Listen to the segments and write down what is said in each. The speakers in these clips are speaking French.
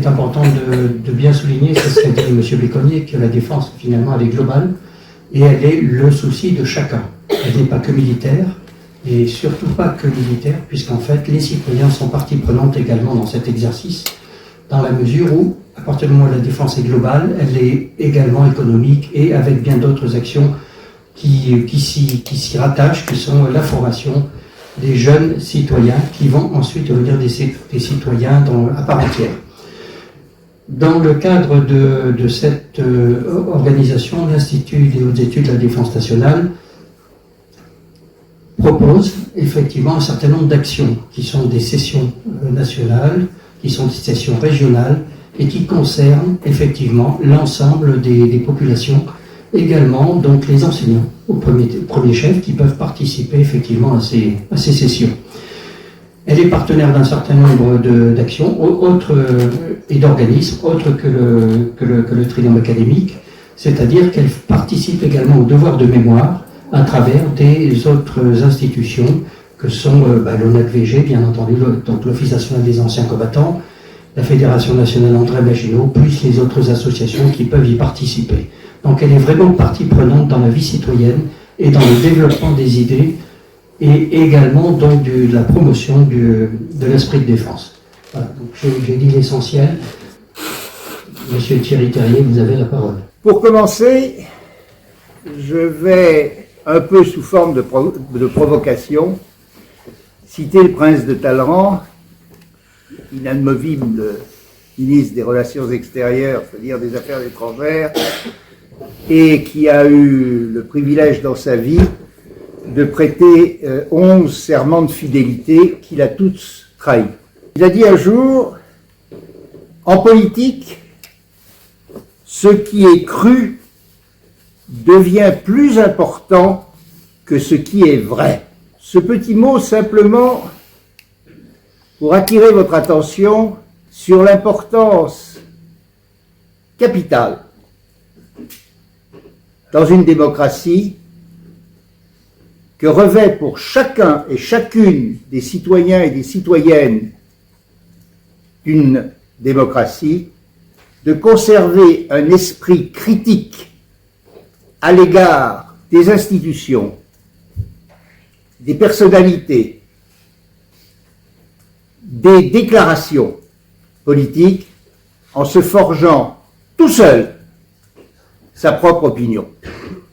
est important de bien souligner, c'est ce qu'a dit M. Béconnier, que la défense, finalement, elle est globale et elle est le souci de chacun. Elle n'est pas que militaire, et surtout pas que militaire, puisqu'en fait, les citoyens sont partie prenante également dans cet exercice, dans la mesure où, à partir du moment où la défense est globale, elle est également économique et avec bien d'autres actions qui s'y rattachent, qui sont la formation des jeunes citoyens qui vont ensuite devenir des citoyens à part entière. Dans le cadre de cette organisation, l'Institut des hautes études de la défense nationale propose effectivement un certain nombre d'actions qui sont des sessions nationales, qui sont des sessions régionales et qui concernent effectivement l'ensemble des populations, également donc les enseignants au premier chef qui peuvent participer effectivement à ces sessions. Elle est partenaire d'un certain nombre d'actions et d'organismes autres que le trinôme académique, c'est-à-dire qu'elle participe également au devoir de mémoire à travers des autres institutions que sont l'ONACVG, bien entendu, donc l'Office national des anciens combattants, la Fédération nationale André Maginot, plus les autres associations qui peuvent y participer. Donc elle est vraiment partie prenante dans la vie citoyenne et dans le développement des idées et également donc de la promotion de l'esprit de défense. Voilà, donc j'ai dit l'essentiel. Monsieur Thierry Terrier, vous avez la parole. Pour commencer, je vais, un peu sous forme de provocation, citer le prince de Talleyrand, inamovible ministre des Relations extérieures, c'est-à-dire des Affaires étrangères, et qui a eu le privilège dans sa vie de prêter 11 serments de fidélité qu'il a tous trahis. Il a dit un jour, en politique, ce qui est cru devient plus important que ce qui est vrai. Ce petit mot simplement pour attirer votre attention sur l'importance capitale dans une démocratie que revêt pour chacun et chacune des citoyens et des citoyennes d'une démocratie de conserver un esprit critique à l'égard des institutions, des personnalités, des déclarations politiques, en se forgeant tout seul sa propre opinion.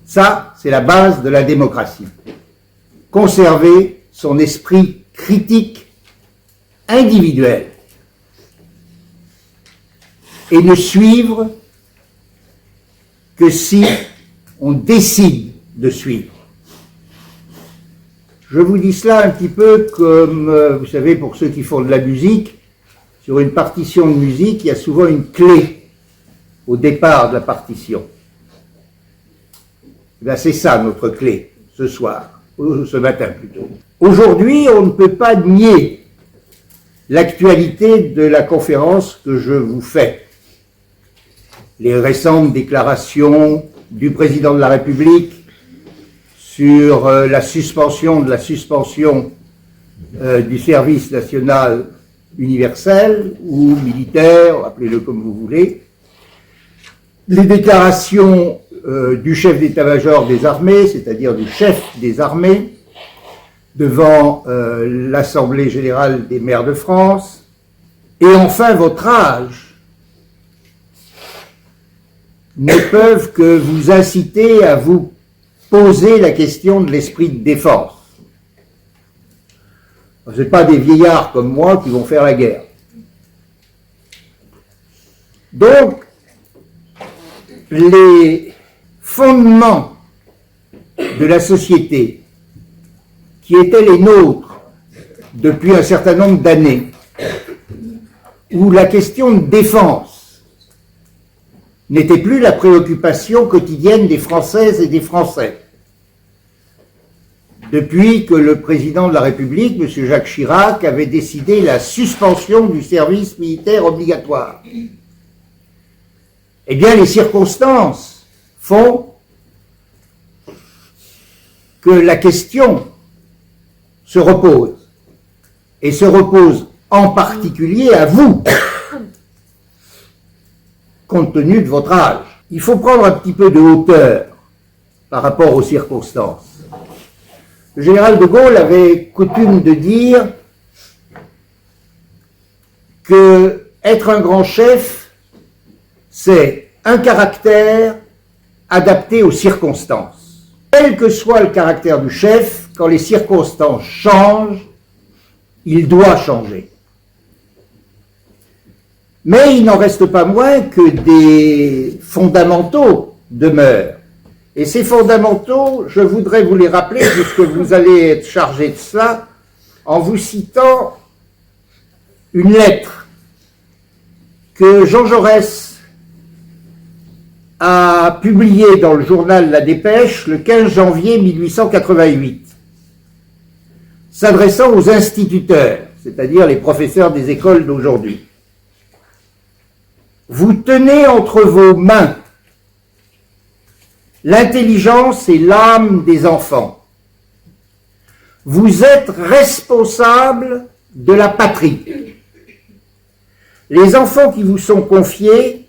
Ça, c'est la base de la démocratie. Conserver son esprit critique individuel et ne suivre que si on décide de suivre. Je vous dis cela un petit peu comme, vous savez, pour ceux qui font de la musique, sur une partition de musique, il y a souvent une clé au départ de la partition. Ben, c'est ça notre clé, ce soir, ou ce matin plutôt. Aujourd'hui, on ne peut pas nier l'actualité de la conférence que je vous fais. Les récentes déclarations du président de la République sur la suspension de la suspension du service national universel ou militaire, appelez-le comme vous voulez, les déclarations du chef d'état-major des armées, c'est-à-dire du chef des armées, devant l'Assemblée générale des maires de France, et enfin votre âge, ne peuvent que vous inciter à vous poser la question de l'esprit de défense. Ce n'est pas des vieillards comme moi qui vont faire la guerre. Donc, les fondements de la société qui étaient les nôtres depuis un certain nombre d'années, où la question de défense n'était plus la préoccupation quotidienne des Françaises et des Français. Depuis que le président de la République, M. Jacques Chirac, avait décidé la suspension du service militaire obligatoire. Eh bien, les circonstances font que la question se repose, et se repose en particulier à vous, compte tenu de votre âge. Il faut prendre un petit peu de hauteur par rapport aux circonstances. Le général de Gaulle avait coutume de dire que être un grand chef, c'est un caractère adapté aux circonstances. Quel que soit le caractère du chef, quand les circonstances changent, il doit changer. Mais il n'en reste pas moins que des fondamentaux demeurent. Et ces fondamentaux, je voudrais vous les rappeler, puisque vous allez être chargé de cela, en vous citant une lettre que Jean Jaurès a publiée dans le journal La Dépêche le 15 janvier 1888, s'adressant aux instituteurs, c'est-à-dire les professeurs des écoles d'aujourd'hui. Vous tenez entre vos mains l'intelligence et l'âme des enfants. Vous êtes responsable de la patrie. Les enfants qui vous sont confiés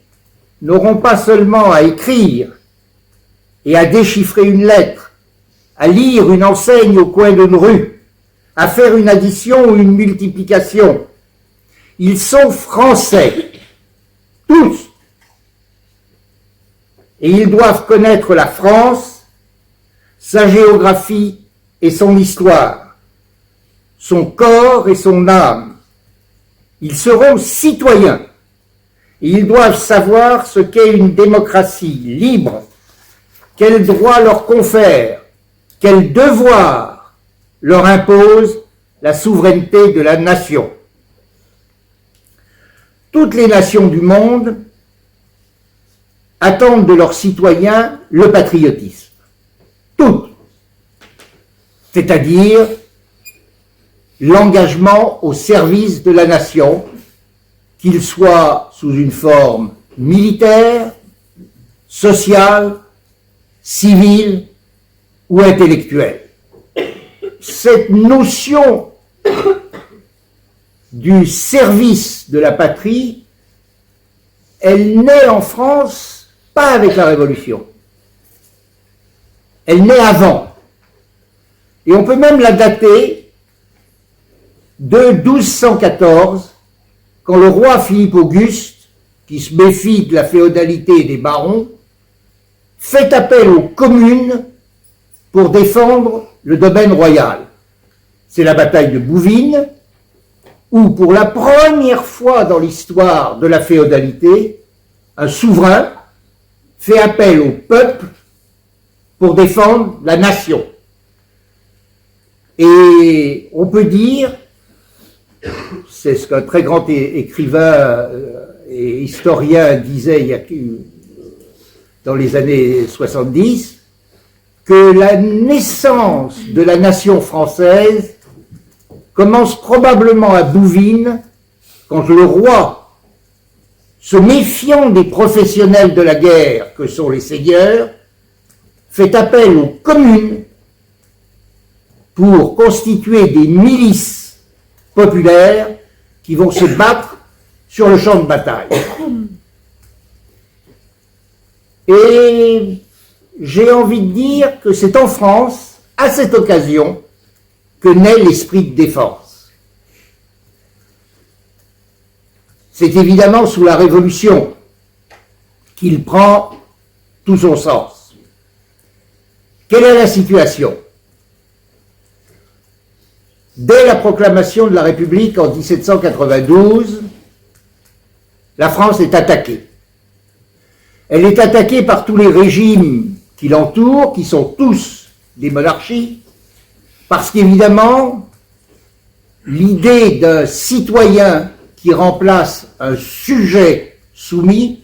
n'auront pas seulement à écrire et à déchiffrer une lettre, à lire une enseigne au coin d'une rue, à faire une addition ou une multiplication. Ils sont français, tous. Et ils doivent connaître la France, sa géographie et son histoire, son corps et son âme. Ils seront citoyens et ils doivent savoir ce qu'est une démocratie libre, quels droits leur confère, quels devoirs leur impose la souveraineté de la nation. Toutes les nations du monde attendent de leurs citoyens le patriotisme. Toutes. C'est-à-dire l'engagement au service de la nation, qu'il soit sous une forme militaire, sociale, civile ou intellectuelle. Cette notion du service de la patrie, elle naît en France pas avec la Révolution. Elle naît avant. Et on peut même la dater de 1214, quand le roi Philippe Auguste, qui se méfie de la féodalité et des barons, fait appel aux communes pour défendre le domaine royal. C'est la bataille de Bouvines, où pour la première fois dans l'histoire de la féodalité, un souverain fait appel au peuple pour défendre la nation. Et on peut dire, c'est ce qu'un très grand écrivain et historien disait dans les années 70, que la naissance de la nation française commence probablement à Bouvines, quand le roi, se méfiant des professionnels de la guerre que sont les seigneurs, fait appel aux communes pour constituer des milices populaires qui vont se battre sur le champ de bataille. Et j'ai envie de dire que c'est en France, à cette occasion, que naît l'esprit de défense. C'est évidemment sous la Révolution qu'il prend tout son sens. Quelle est la situation ? Dès la proclamation de la République en 1792, la France est attaquée. Elle est attaquée par tous les régimes qui l'entourent, qui sont tous des monarchies, parce qu'évidemment, l'idée d'un citoyen qui remplace un sujet soumis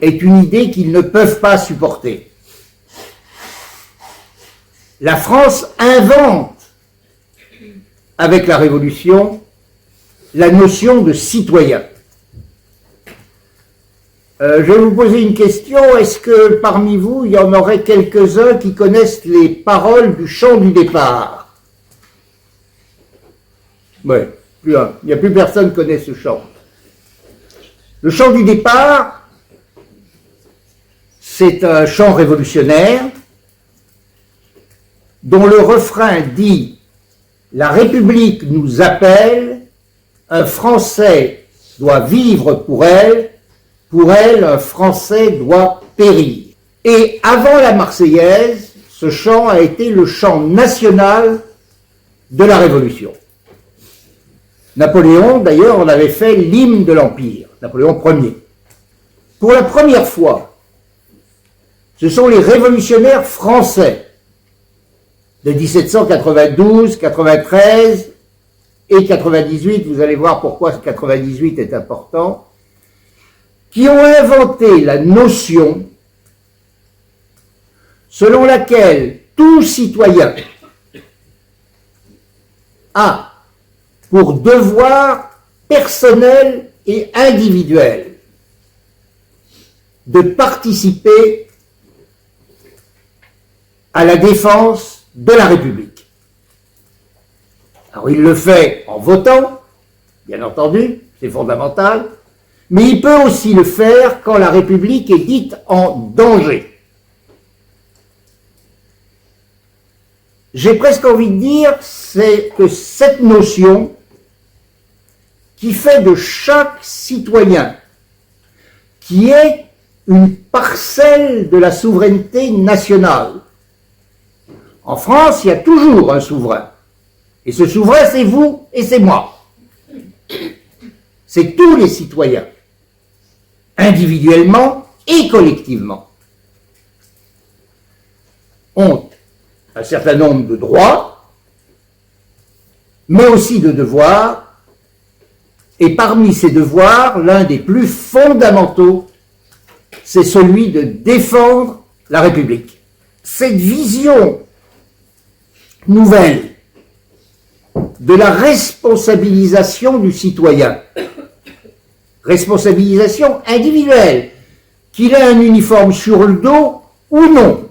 est une idée qu'ils ne peuvent pas supporter. La France invente, avec la Révolution, la notion de citoyen. Je vais vous poser une question. Est-ce que parmi vous, il y en aurait quelques-uns qui connaissent les paroles du chant du départ ? Oui, plus un. Il n'y a plus personne qui connaît ce chant. Le chant du départ, c'est un chant révolutionnaire dont le refrain dit « La République nous appelle, un Français doit vivre pour elle, un Français doit périr ». Et avant la Marseillaise, ce chant a été le chant national de la Révolution. Napoléon, d'ailleurs, en avait fait l'hymne de l'Empire, Napoléon Ier. Pour la première fois, ce sont les révolutionnaires français de 1792, 93 et 98, vous allez voir pourquoi 98 est important, qui ont inventé la notion selon laquelle tout citoyen a pour devoir personnel et individuel de participer à la défense de la République. Alors il le fait en votant, bien entendu, c'est fondamental, mais il peut aussi le faire quand la République est dite en danger. J'ai presque envie de dire, c'est que cette notion qui fait de chaque citoyen, qui est une parcelle de la souveraineté nationale. En France, il y a toujours un souverain. Et ce souverain, c'est vous et c'est moi. C'est tous les citoyens, individuellement et collectivement, ont un certain nombre de droits, mais aussi de devoirs, et parmi ces devoirs, l'un des plus fondamentaux, c'est celui de défendre la République. Cette vision nouvelle de la responsabilisation du citoyen, responsabilisation individuelle, qu'il ait un uniforme sur le dos ou non,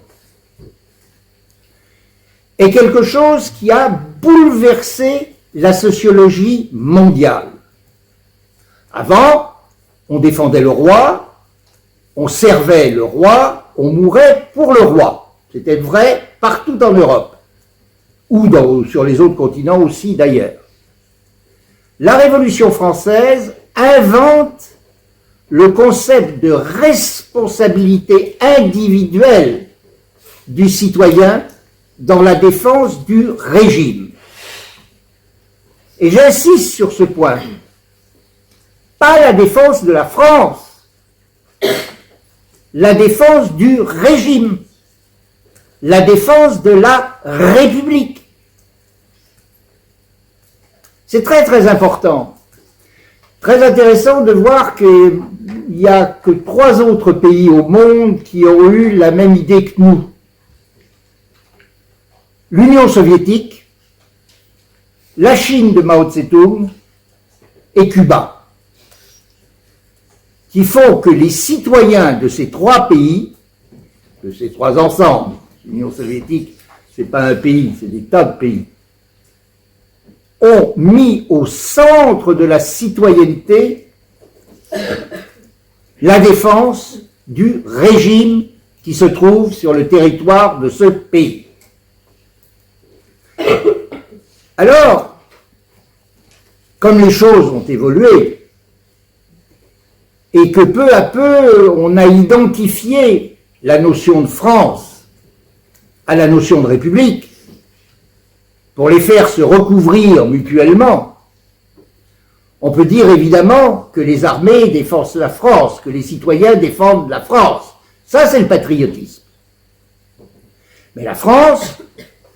est quelque chose qui a bouleversé la sociologie mondiale. Avant, on défendait le roi, on servait le roi, on mourait pour le roi. C'était vrai partout en Europe, ou sur les autres continents aussi d'ailleurs. La Révolution française invente le concept de responsabilité individuelle du citoyen dans la défense du régime. Et j'insiste sur ce point. Pas la défense de la France, la défense du régime, la défense de la République. C'est très très important. Très intéressant de voir qu'il n'y a que 3 autres pays au monde qui ont eu la même idée que nous. L'Union soviétique, la Chine de Mao Tse-tung et Cuba, qui font que les citoyens de ces 3 pays, de ces 3 ensembles, l'Union soviétique, ce n'est pas un pays, c'est des tas de pays, ont mis au centre de la citoyenneté la défense du régime qui se trouve sur le territoire de ce pays. Alors, comme les choses ont évolué, et que peu à peu on a identifié la notion de France à la notion de République, pour les faire se recouvrir mutuellement, on peut dire évidemment que les armées défendent la France, que les citoyens défendent la France. Ça, c'est le patriotisme. Mais la France,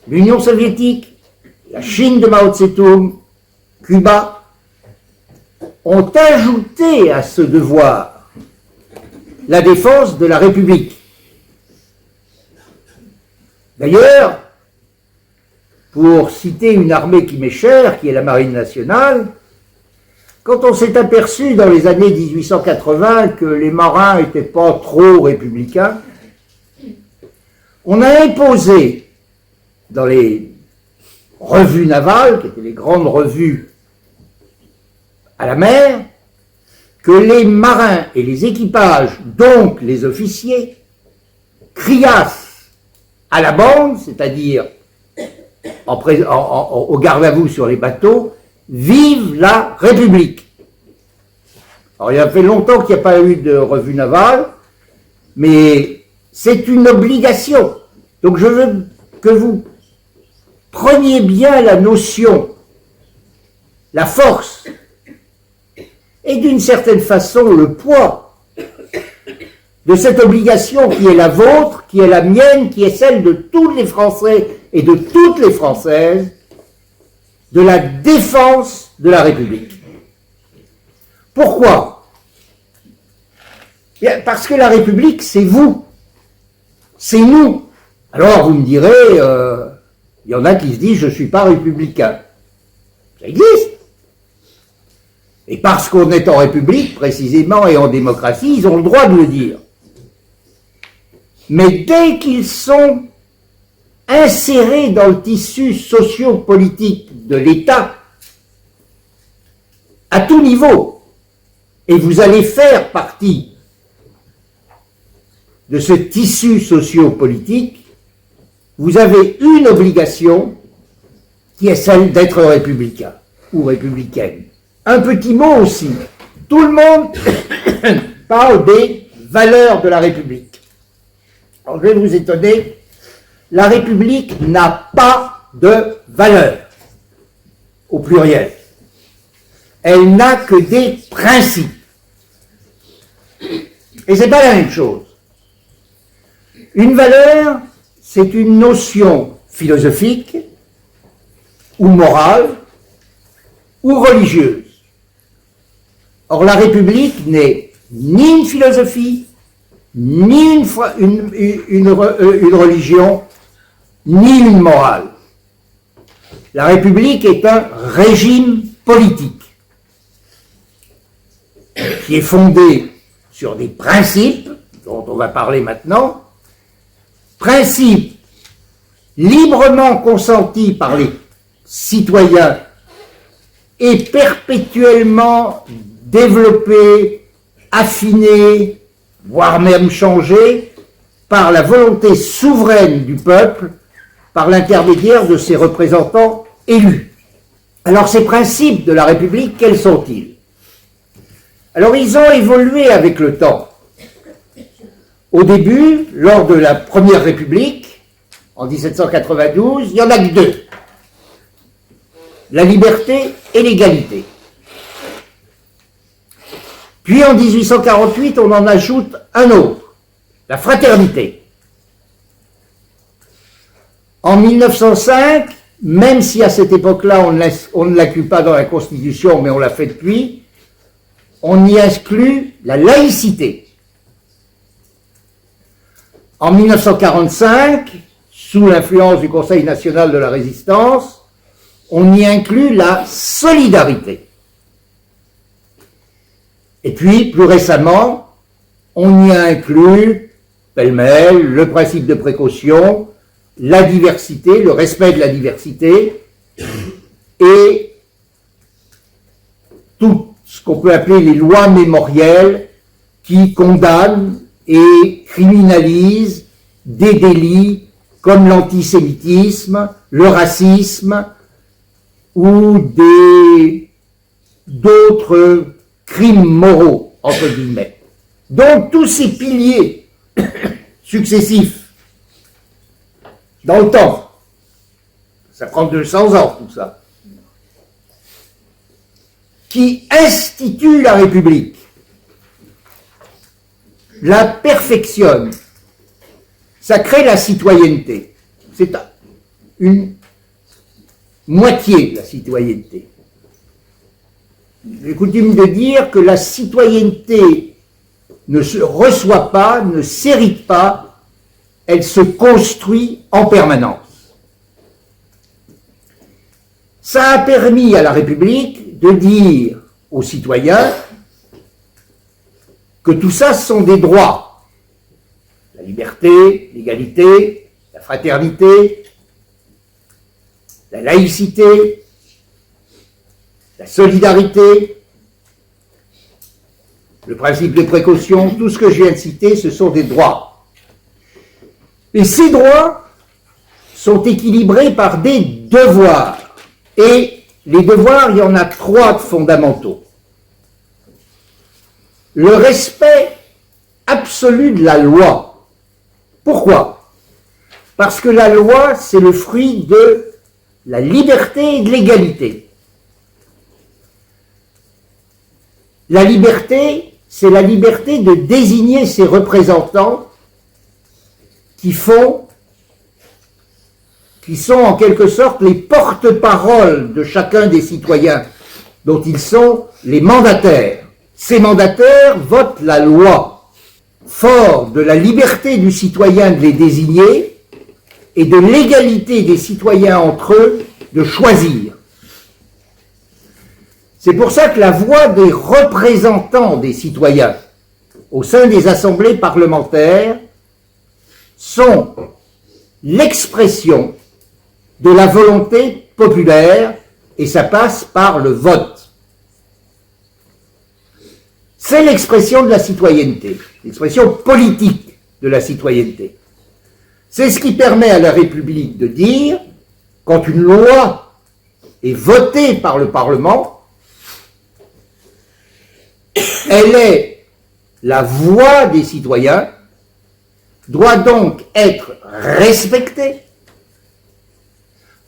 l'Union soviétique, la Chine de Mao Tse-tung, Cuba, ont ajouté à ce devoir la défense de la République. D'ailleurs, pour citer une armée qui m'est chère, qui est la Marine nationale, quand on s'est aperçu dans les années 1880 que les marins n'étaient pas trop républicains, on a imposé dans les revues navales, qui étaient les grandes revues à la mer, que les marins et les équipages, donc les officiers, criassent à la bande, c'est-à-dire au garde à vous sur les bateaux, vive la République. Alors il a fait longtemps qu'il n'y a pas eu de revue navale, mais c'est une obligation. Donc je veux que vous preniez bien la notion, la force, et d'une certaine façon le poids de cette obligation qui est la vôtre, qui est la mienne, qui est celle de tous les Français et de toutes les Françaises, de la défense de la République. Pourquoi ? Bien, parce que la République, c'est vous, c'est nous. Alors vous me direz, il y en a qui se disent, je ne suis pas républicain. Ça existe. Et parce qu'on est en République, précisément, et en démocratie, ils ont le droit de le dire. Mais dès qu'ils sont insérés dans le tissu socio-politique de l'État, à tout niveau, et vous allez faire partie de ce tissu socio-politique, vous avez une obligation qui est celle d'être républicain ou républicaine. Un petit mot aussi. Tout le monde parle des valeurs de la République. Alors je vais vous étonner, la République n'a pas de valeurs, au pluriel. Elle n'a que des principes. Et c'est pas la même chose. Une valeur, c'est une notion philosophique, ou morale, ou religieuse. Or, la République n'est ni une philosophie, ni une religion, ni une morale. La République est un régime politique qui est fondé sur des principes, dont on va parler maintenant, principes librement consentis par les citoyens et perpétuellement développés, affinés, voire même changés par la volonté souveraine du peuple, par l'intermédiaire de ses représentants élus. Alors ces principes de la République, quels sont-ils ? Alors ils ont évolué avec le temps. Au début, lors de la Première République, en 1792, il n'y en a que deux. La liberté et l'égalité. Puis en 1848, on en ajoute un autre, la fraternité. En 1905, même si à cette époque-là on ne l'inclut pas dans la Constitution, mais on l'a fait depuis, on y inclut la laïcité. En 1945, sous l'influence du Conseil national de la Résistance, on y inclut la solidarité. Et puis, plus récemment, on y a inclus, pêle-mêle, le principe de précaution, la diversité, le respect de la diversité, et tout ce qu'on peut appeler les lois mémorielles qui condamnent et criminalisent des délits comme l'antisémitisme, le racisme ou d'autres crimes moraux, entre guillemets. Donc tous ces piliers successifs dans le temps, ça prend 200 ans tout ça, qui instituent la République, la perfectionne, ça crée la citoyenneté. C'est une moitié de la citoyenneté. J'ai coutume de dire que la citoyenneté ne se reçoit pas, ne s'hérite pas, elle se construit en permanence. Ça a permis à la République de dire aux citoyens que tout ça ce sont des droits. La liberté, l'égalité, la fraternité, la laïcité, la solidarité, le principe de précaution, tout ce que je viens de citer, ce sont des droits. Et ces droits sont équilibrés par des devoirs. Et les devoirs, il y en a 3 fondamentaux. Le respect absolu de la loi. Pourquoi? Parce que la loi, c'est le fruit de la liberté et de l'égalité. La liberté, c'est la liberté de désigner ses représentants qui sont en quelque sorte les porte-paroles de chacun des citoyens, dont ils sont les mandataires. Ces mandataires votent la loi, fort de la liberté du citoyen de les désigner et de l'égalité des citoyens entre eux de choisir. C'est pour ça que la voix des représentants des citoyens au sein des assemblées parlementaires sont l'expression de la volonté populaire et ça passe par le vote. C'est l'expression de la citoyenneté, l'expression politique de la citoyenneté. C'est ce qui permet à la République de dire, quand une loi est votée par le Parlement, elle est la voix des citoyens, doit donc être respectée,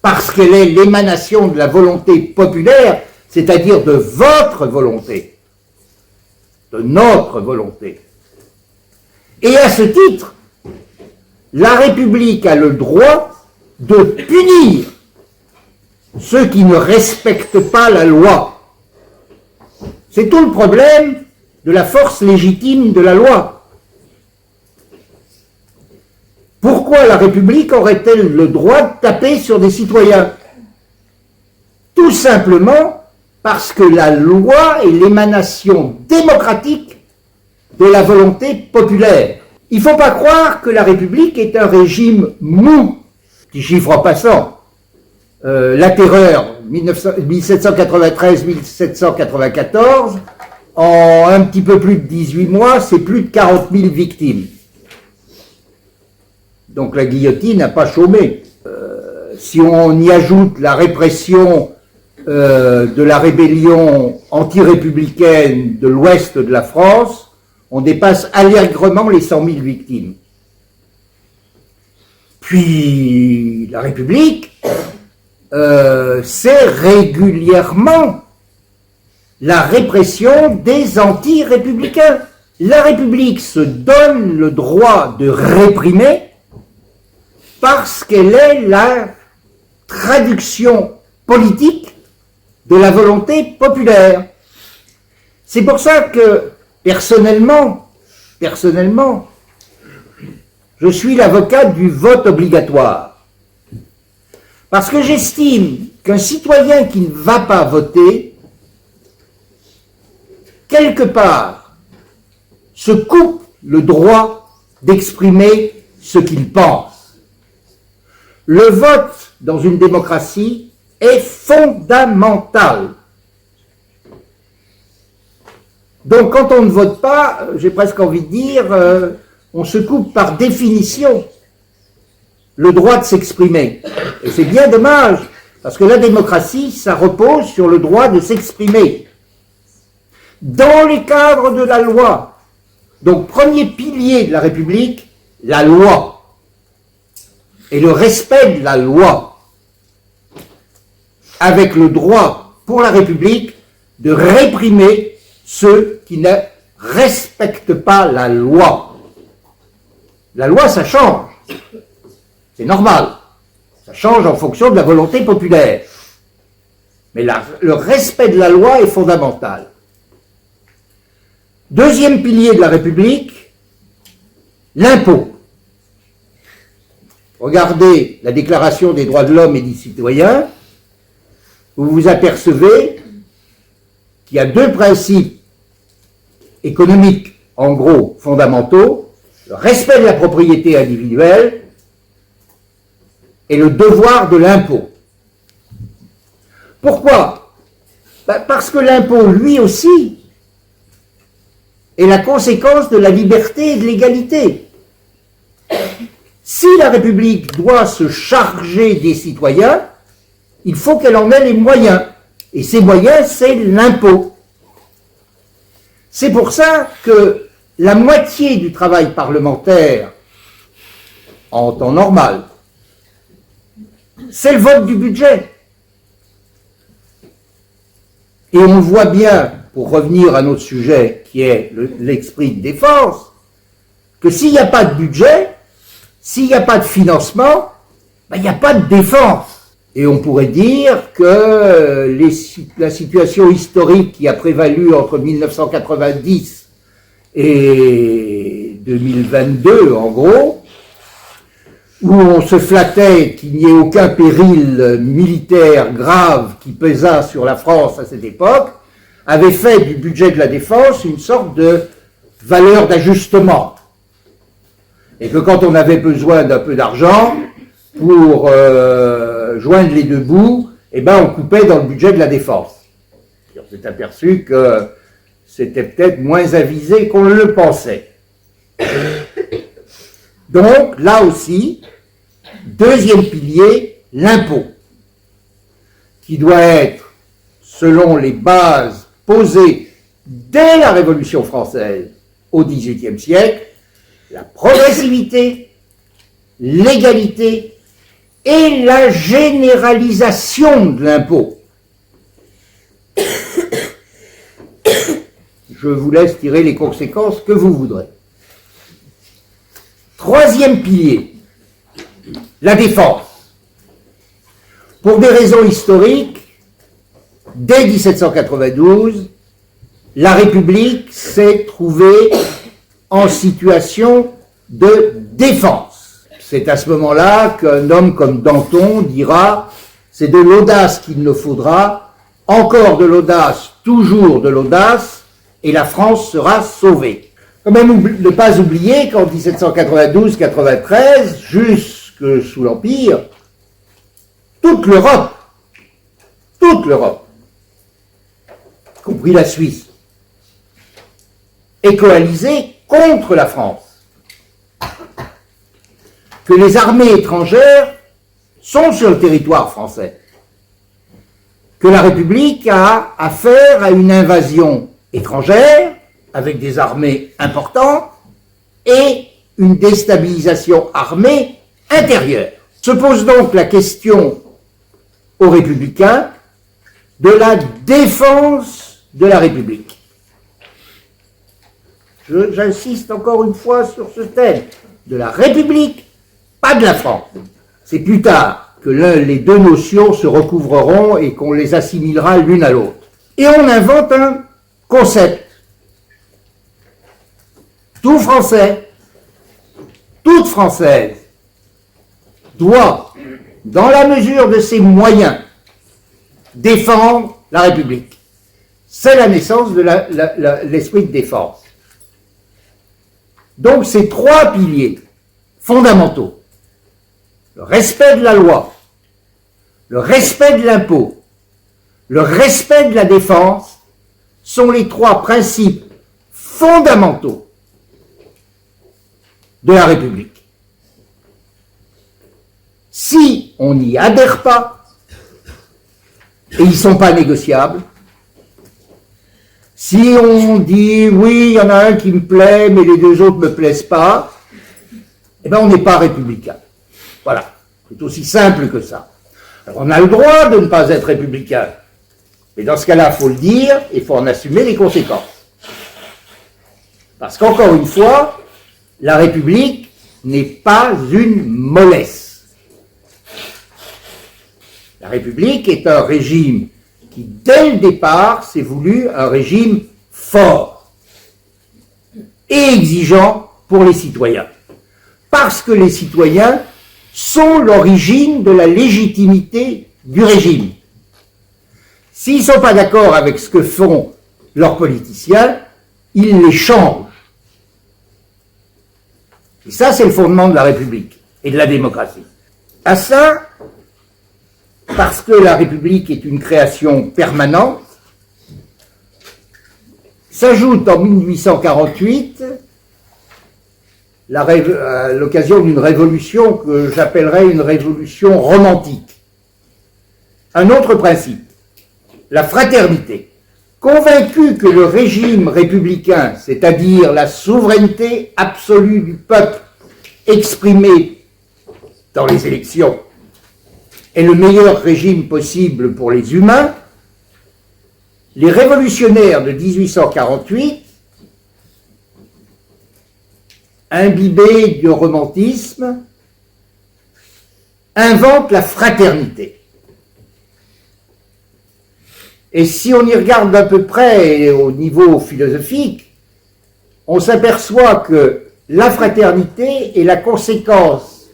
parce qu'elle est l'émanation de la volonté populaire, c'est-à-dire de votre volonté, de notre volonté. Et à ce titre, la République a le droit de punir ceux qui ne respectent pas la loi. C'est tout le problème de la force légitime de la loi. Pourquoi la République aurait-elle le droit de taper sur des citoyens? Tout simplement parce que la loi est l'émanation démocratique de la volonté populaire. Il ne faut pas croire que la République est un régime mou. Petit chiffre en passant, la terreur 1793-1794, en un petit peu plus de 18 mois, c'est plus de 40 000 victimes. Donc la guillotine n'a pas chômé. Si on y ajoute la répression de la rébellion anti-républicaine de l'ouest de la France, on dépasse allègrement les 100 000 victimes. Puis la République, c'est régulièrement la répression des anti-républicains. La République se donne le droit de réprimer parce qu'elle est la traduction politique de la volonté populaire. C'est pour ça que, personnellement, je suis l'avocat du vote obligatoire. Parce que j'estime qu'un citoyen qui ne va pas voter, quelque part, se coupe le droit d'exprimer ce qu'il pense. Le vote dans une démocratie est fondamental. Donc quand on ne vote pas, j'ai presque envie de dire, on se coupe par définition le droit de s'exprimer. Et c'est bien dommage, parce que la démocratie, ça repose sur le droit de s'exprimer dans les cadres de la loi. Donc premier pilier de la République, la loi. Et le respect de la loi, avec le droit pour la République de réprimer ceux qui ne respectent pas la loi. La loi, ça change. C'est normal. Ça change en fonction de la volonté populaire. Mais le respect de la loi est fondamental. Deuxième pilier de la République, l'impôt. Regardez la Déclaration des droits de l'homme et du citoyen, vous vous apercevez qu'il y a deux principes économiques, en gros, fondamentaux, le respect de la propriété individuelle et le devoir de l'impôt. Pourquoi? Parce que l'impôt, lui aussi, est la conséquence de la liberté et de l'égalité. Si la République doit se charger des citoyens, il faut qu'elle en ait les moyens. Et ces moyens, c'est l'impôt. C'est pour ça que la moitié du travail parlementaire, en temps normal, c'est le vote du budget. Et on voit bien, pour revenir à notre sujet, qui est l'esprit de défense, que s'il n'y a pas de budget, s'il n'y a pas de financement, il n'y a pas de défense. Et on pourrait dire que la situation historique qui a prévalu entre 1990 et 2022, en gros, où on se flattait qu'il n'y ait aucun péril militaire grave qui pesa sur la France à cette époque, avait fait du budget de la défense une sorte de valeur d'ajustement. Et que quand on avait besoin d'un peu d'argent pour joindre les deux bouts, on coupait dans le budget de la défense. On s'est aperçu que c'était peut-être moins avisé qu'on le pensait. Donc, là aussi, deuxième pilier, l'impôt, qui doit être, selon les bases posées dès la Révolution française au XVIIIe siècle, la progressivité, l'égalité et la généralisation de l'impôt. Je vous laisse tirer les conséquences que vous voudrez. Troisième pilier, la défense. Pour des raisons historiques, dès 1792, la République s'est trouvée en situation de défense. C'est à ce moment-là qu'un homme comme Danton dira « c'est de l'audace qu'il nous faudra, encore de l'audace, toujours de l'audace, et la France sera sauvée ». Quand même ne pas oublier qu'en 1792-93, jusque sous l'Empire, toute l'Europe, y compris la Suisse, est coalisée contre la France. Que les armées étrangères sont sur le territoire français. Que la République a affaire à une invasion étrangère, avec des armées importantes, et une déstabilisation armée intérieure. Se pose donc la question aux républicains de la défense de la République. J'insiste encore une fois sur ce thème, de la République, pas de la France. C'est plus tard que les deux notions se recouvreront et qu'on les assimilera l'une à l'autre. Et on invente un concept. Tout Français, toute Française, doit, dans la mesure de ses moyens, défendre la République. C'est la naissance de l'esprit de défense. Donc ces trois piliers fondamentaux, le respect de la loi, le respect de l'impôt, le respect de la défense, sont les trois principes fondamentaux de la République. Si on n'y adhère pas, et ils ne sont pas négociables, si on dit oui, il y en a un qui me plaît, mais les deux autres ne me plaisent pas, on n'est pas républicain. Voilà, c'est aussi simple que ça. Alors, on a le droit de ne pas être républicain, mais dans ce cas-là, il faut le dire et il faut en assumer les conséquences. Parce qu'encore une fois, la République n'est pas une mollesse. La République est un régime qui, dès le départ, s'est voulu un régime fort et exigeant pour les citoyens. Parce que les citoyens sont l'origine de la légitimité du régime. S'ils ne sont pas d'accord avec ce que font leurs politiciens, ils les changent. Et ça, c'est le fondement de la République et de la démocratie. À ça, parce que la République est une création permanente, S'ajoute en 1848, à l'occasion d'une révolution que j'appellerais une révolution romantique, un autre principe, la fraternité. Convaincu que le régime républicain, c'est-à-dire la souveraineté absolue du peuple exprimée dans les élections, est le meilleur régime possible pour les humains, les révolutionnaires de 1848, imbibés de romantisme, inventent la fraternité. Et si on y regarde d'un peu près au niveau philosophique, on s'aperçoit que la fraternité est la conséquence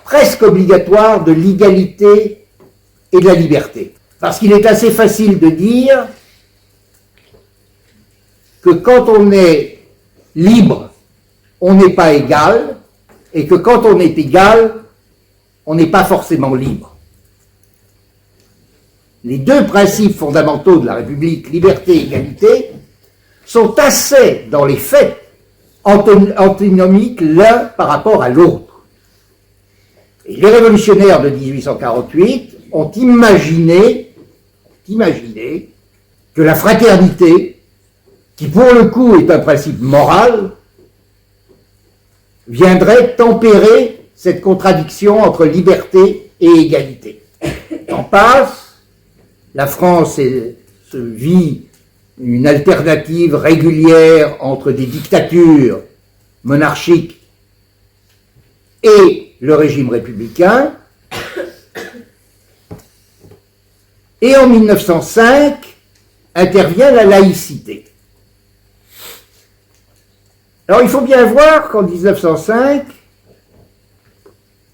presque obligatoire de l'égalité et de la liberté. Parce qu'il est assez facile de dire que quand on est libre, on n'est pas égal, et que quand on est égal, on n'est pas forcément libre. Les deux principes fondamentaux de la République, liberté et égalité, sont assez, dans les faits, antinomiques l'un par rapport à l'autre. Et les révolutionnaires de 1848 ont imaginé que la fraternité, qui pour le coup est un principe moral, viendrait tempérer cette contradiction entre liberté et égalité. En passe, la France se vit une alternative régulière entre des dictatures monarchiques et le régime républicain. Et en 1905, intervient la laïcité. Alors il faut bien voir qu'en 1905,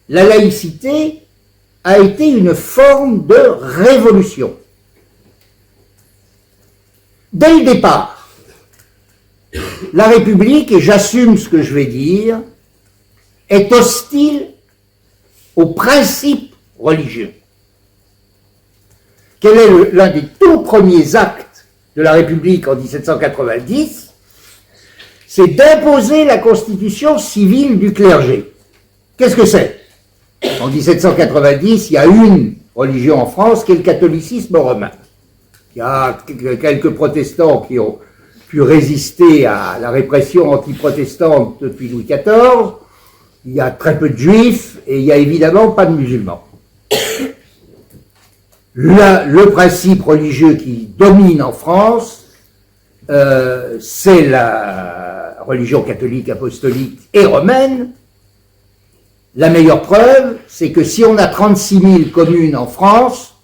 la laïcité a été une forme de révolution. Dès le départ, la République, et j'assume ce que je vais dire, est hostile aux principes religieux. Quel est l'un des tout premiers actes de la République en 1790? C'est d'imposer la constitution civile du clergé. Qu'est-ce que c'est? En 1790, il y a une religion en France qui est le catholicisme romain. Il y a quelques protestants qui ont pu résister à la répression antiprotestante depuis Louis XIV. Il y a très peu de juifs et il n'y a évidemment pas de musulmans. Le principe religieux qui domine en France, c'est la religion catholique, apostolique et romaine. La meilleure preuve, c'est que si on a 36 000 communes en France,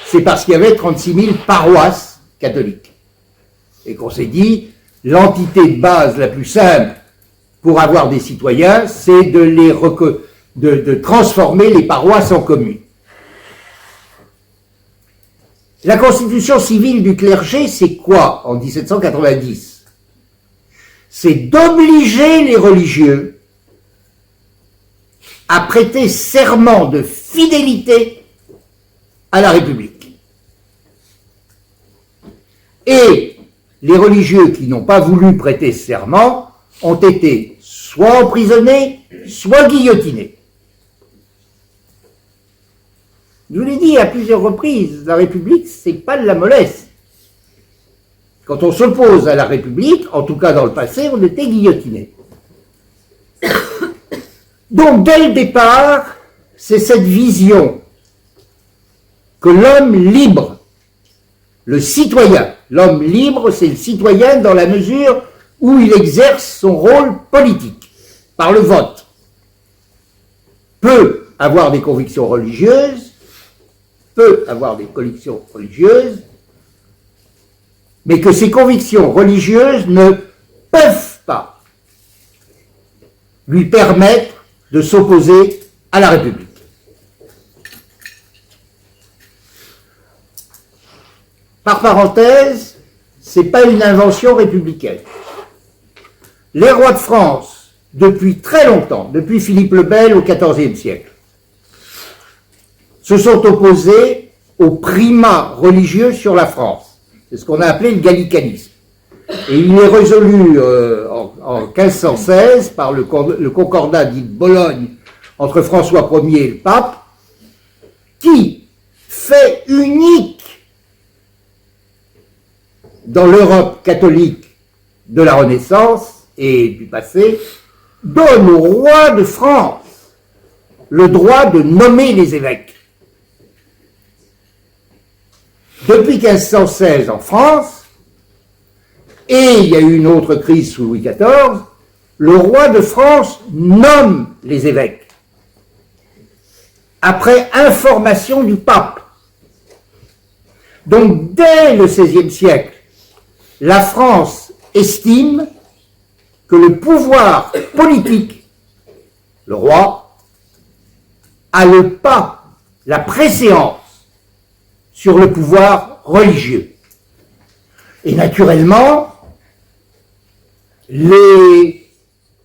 c'est parce qu'il y avait 36 000 paroisses catholiques. Et qu'on s'est dit, l'entité de base la plus simple pour avoir des citoyens, c'est de transformer les paroisses en communes. La constitution civile du clergé, c'est quoi en 1790? C'est d'obliger les religieux à prêter serment de fidélité à la République. Et les religieux qui n'ont pas voulu prêter serment ont été soit emprisonnés, soit guillotinés. Je vous l'ai dit à plusieurs reprises, la République, c'est pas de la mollesse. Quand on s'oppose à la République, en tout cas dans le passé, on était guillotiné. Donc, dès le départ, c'est cette vision que l'homme libre, le citoyen, l'homme libre, c'est le citoyen dans la mesure où il exerce son rôle politique, par le vote, peut avoir des convictions religieuses, mais que ces convictions religieuses ne peuvent pas lui permettre de s'opposer à la République. Par parenthèse, ce n'est pas une invention républicaine. Les rois de France, depuis très longtemps, depuis Philippe le Bel au XIVe siècle, se sont opposés au primat religieux sur la France. C'est ce qu'on a appelé le gallicanisme. Et il est résolu en 1516 par le concordat dit de Bologne entre François Ier et le pape, qui, fait unique dans l'Europe catholique de la Renaissance et du passé, donne au roi de France le droit de nommer les évêques. Depuis 1516 en France, et il y a eu une autre crise sous Louis XIV, le roi de France nomme les évêques, après information du pape. Donc dès le XVIe siècle, la France estime que le pouvoir politique, le roi, a le pas, la préséance sur le pouvoir religieux. Et naturellement, les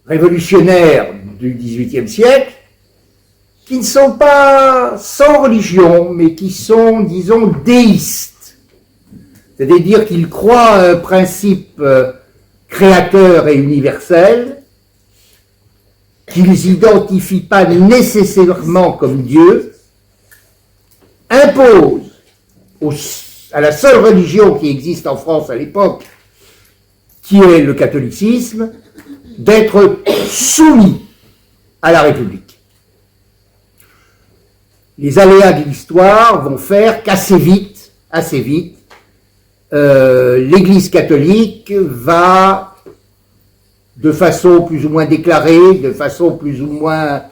révolutionnaires du XVIIIe siècle, qui ne sont pas sans religion, mais qui sont, disons, déistes, c'est-à-dire qu'ils croient à un principe créateur et universel, qu'ils n'identifient pas nécessairement comme Dieu, imposent à la seule religion qui existe en France à l'époque, qui est le catholicisme, d'être soumis à la République. Les aléas de l'histoire vont faire qu'assez vite, l'Église catholique va, de façon plus ou moins déclarée, de façon plus ou moins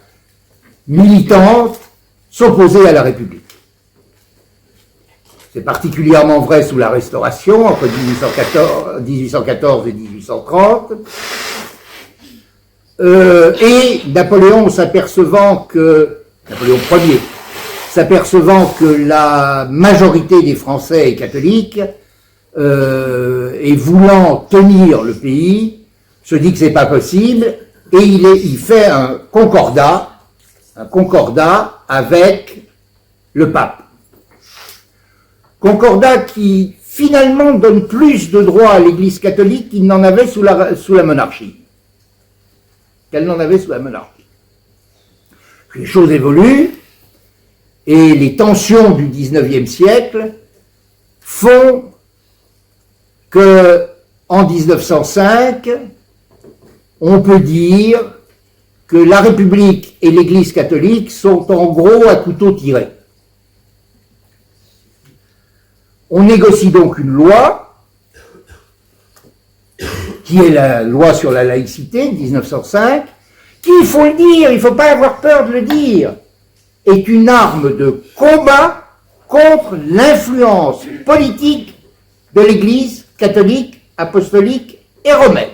militante, s'opposer à la République. C'est particulièrement vrai sous la Restauration, entre 1814 et 1830. Et Napoléon Napoléon Ier, s'apercevant que la majorité des Français est catholique, et voulant tenir le pays, se dit que c'est pas possible, et il fait un concordat avec le pape. Concordat qui finalement donne plus de droits à l'Église catholique qu'il n'en avait sous la monarchie. Qu'elle n'en avait sous la monarchie. Les choses évoluent, et les tensions du XIXe siècle font que, en 1905, on peut dire que la République et l'Église catholique sont en gros à couteau tiré. On négocie donc une loi, qui est la loi sur la laïcité de 1905, qui, il faut le dire, il ne faut pas avoir peur de le dire, est une arme de combat contre l'influence politique de l'Église catholique, apostolique et romaine.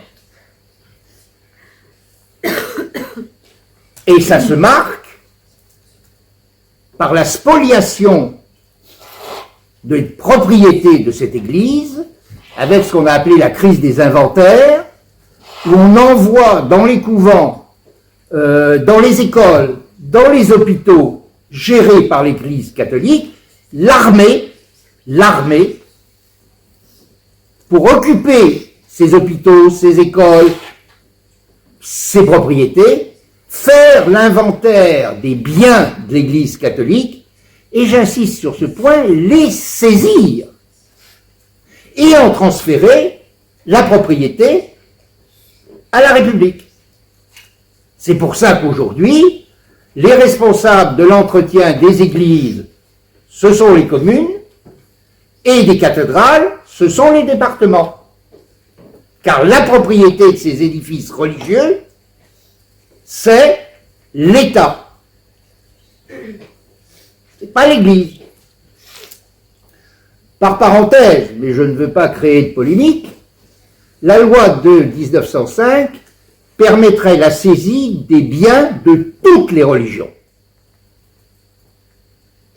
Et ça se marque par la spoliation de propriété de cette Église, avec ce qu'on a appelé la crise des inventaires, où on envoie dans les couvents, dans les écoles, dans les hôpitaux gérés par l'Église catholique, l'armée, pour occuper ces hôpitaux, ces écoles, ces propriétés, faire l'inventaire des biens de l'Église catholique, et j'insiste sur ce point, les saisir et en transférer la propriété à la République. C'est pour ça qu'aujourd'hui, les responsables de l'entretien des églises, ce sont les communes, et des cathédrales, ce sont les départements. Car la propriété de ces édifices religieux, c'est l'État. C'est pas l'Église. Par parenthèse, mais je ne veux pas créer de polémique, la loi de 1905 permettrait la saisie des biens de toutes les religions.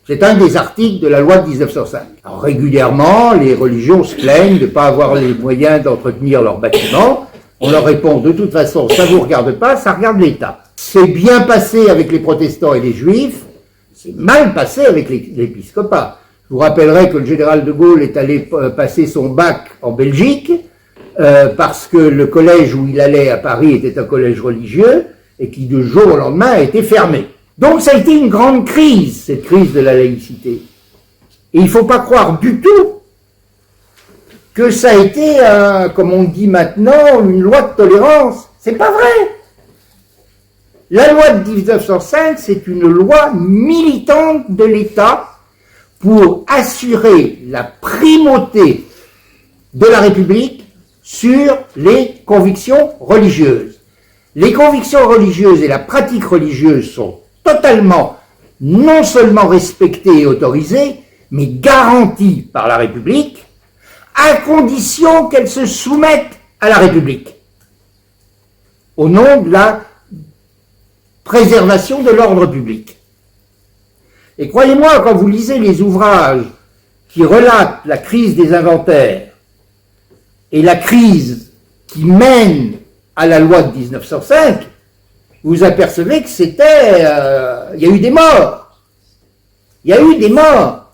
C'est un des articles de la loi de 1905. Alors, régulièrement, les religions se plaignent de ne pas avoir les moyens d'entretenir leurs bâtiments. On leur répond, de toute façon, ça ne vous regarde pas, ça regarde l'État. C'est bien passé avec les protestants et les juifs, c'est mal passé avec l'épiscopat. Je vous rappellerai que le général de Gaulle est allé passer son bac en Belgique, parce que le collège où il allait à Paris était un collège religieux et qui du jour au lendemain a été fermé. Donc ça a été une grande crise, cette crise de la laïcité. Et il ne faut pas croire du tout que ça a été, comme on dit maintenant, une loi de tolérance. C'est pas vrai. La loi de 1905, c'est une loi militante de l'État pour assurer la primauté de la République sur les convictions religieuses. Les convictions religieuses et la pratique religieuse sont totalement, non seulement respectées et autorisées, mais garanties par la République, à condition qu'elles se soumettent à la République, au nom de la préservation de l'ordre public. Et croyez-moi, quand vous lisez les ouvrages qui relatent la crise des inventaires et la crise qui mène à la loi de 1905, vous apercevez que c'était... il y a eu des morts. Il y a eu des morts.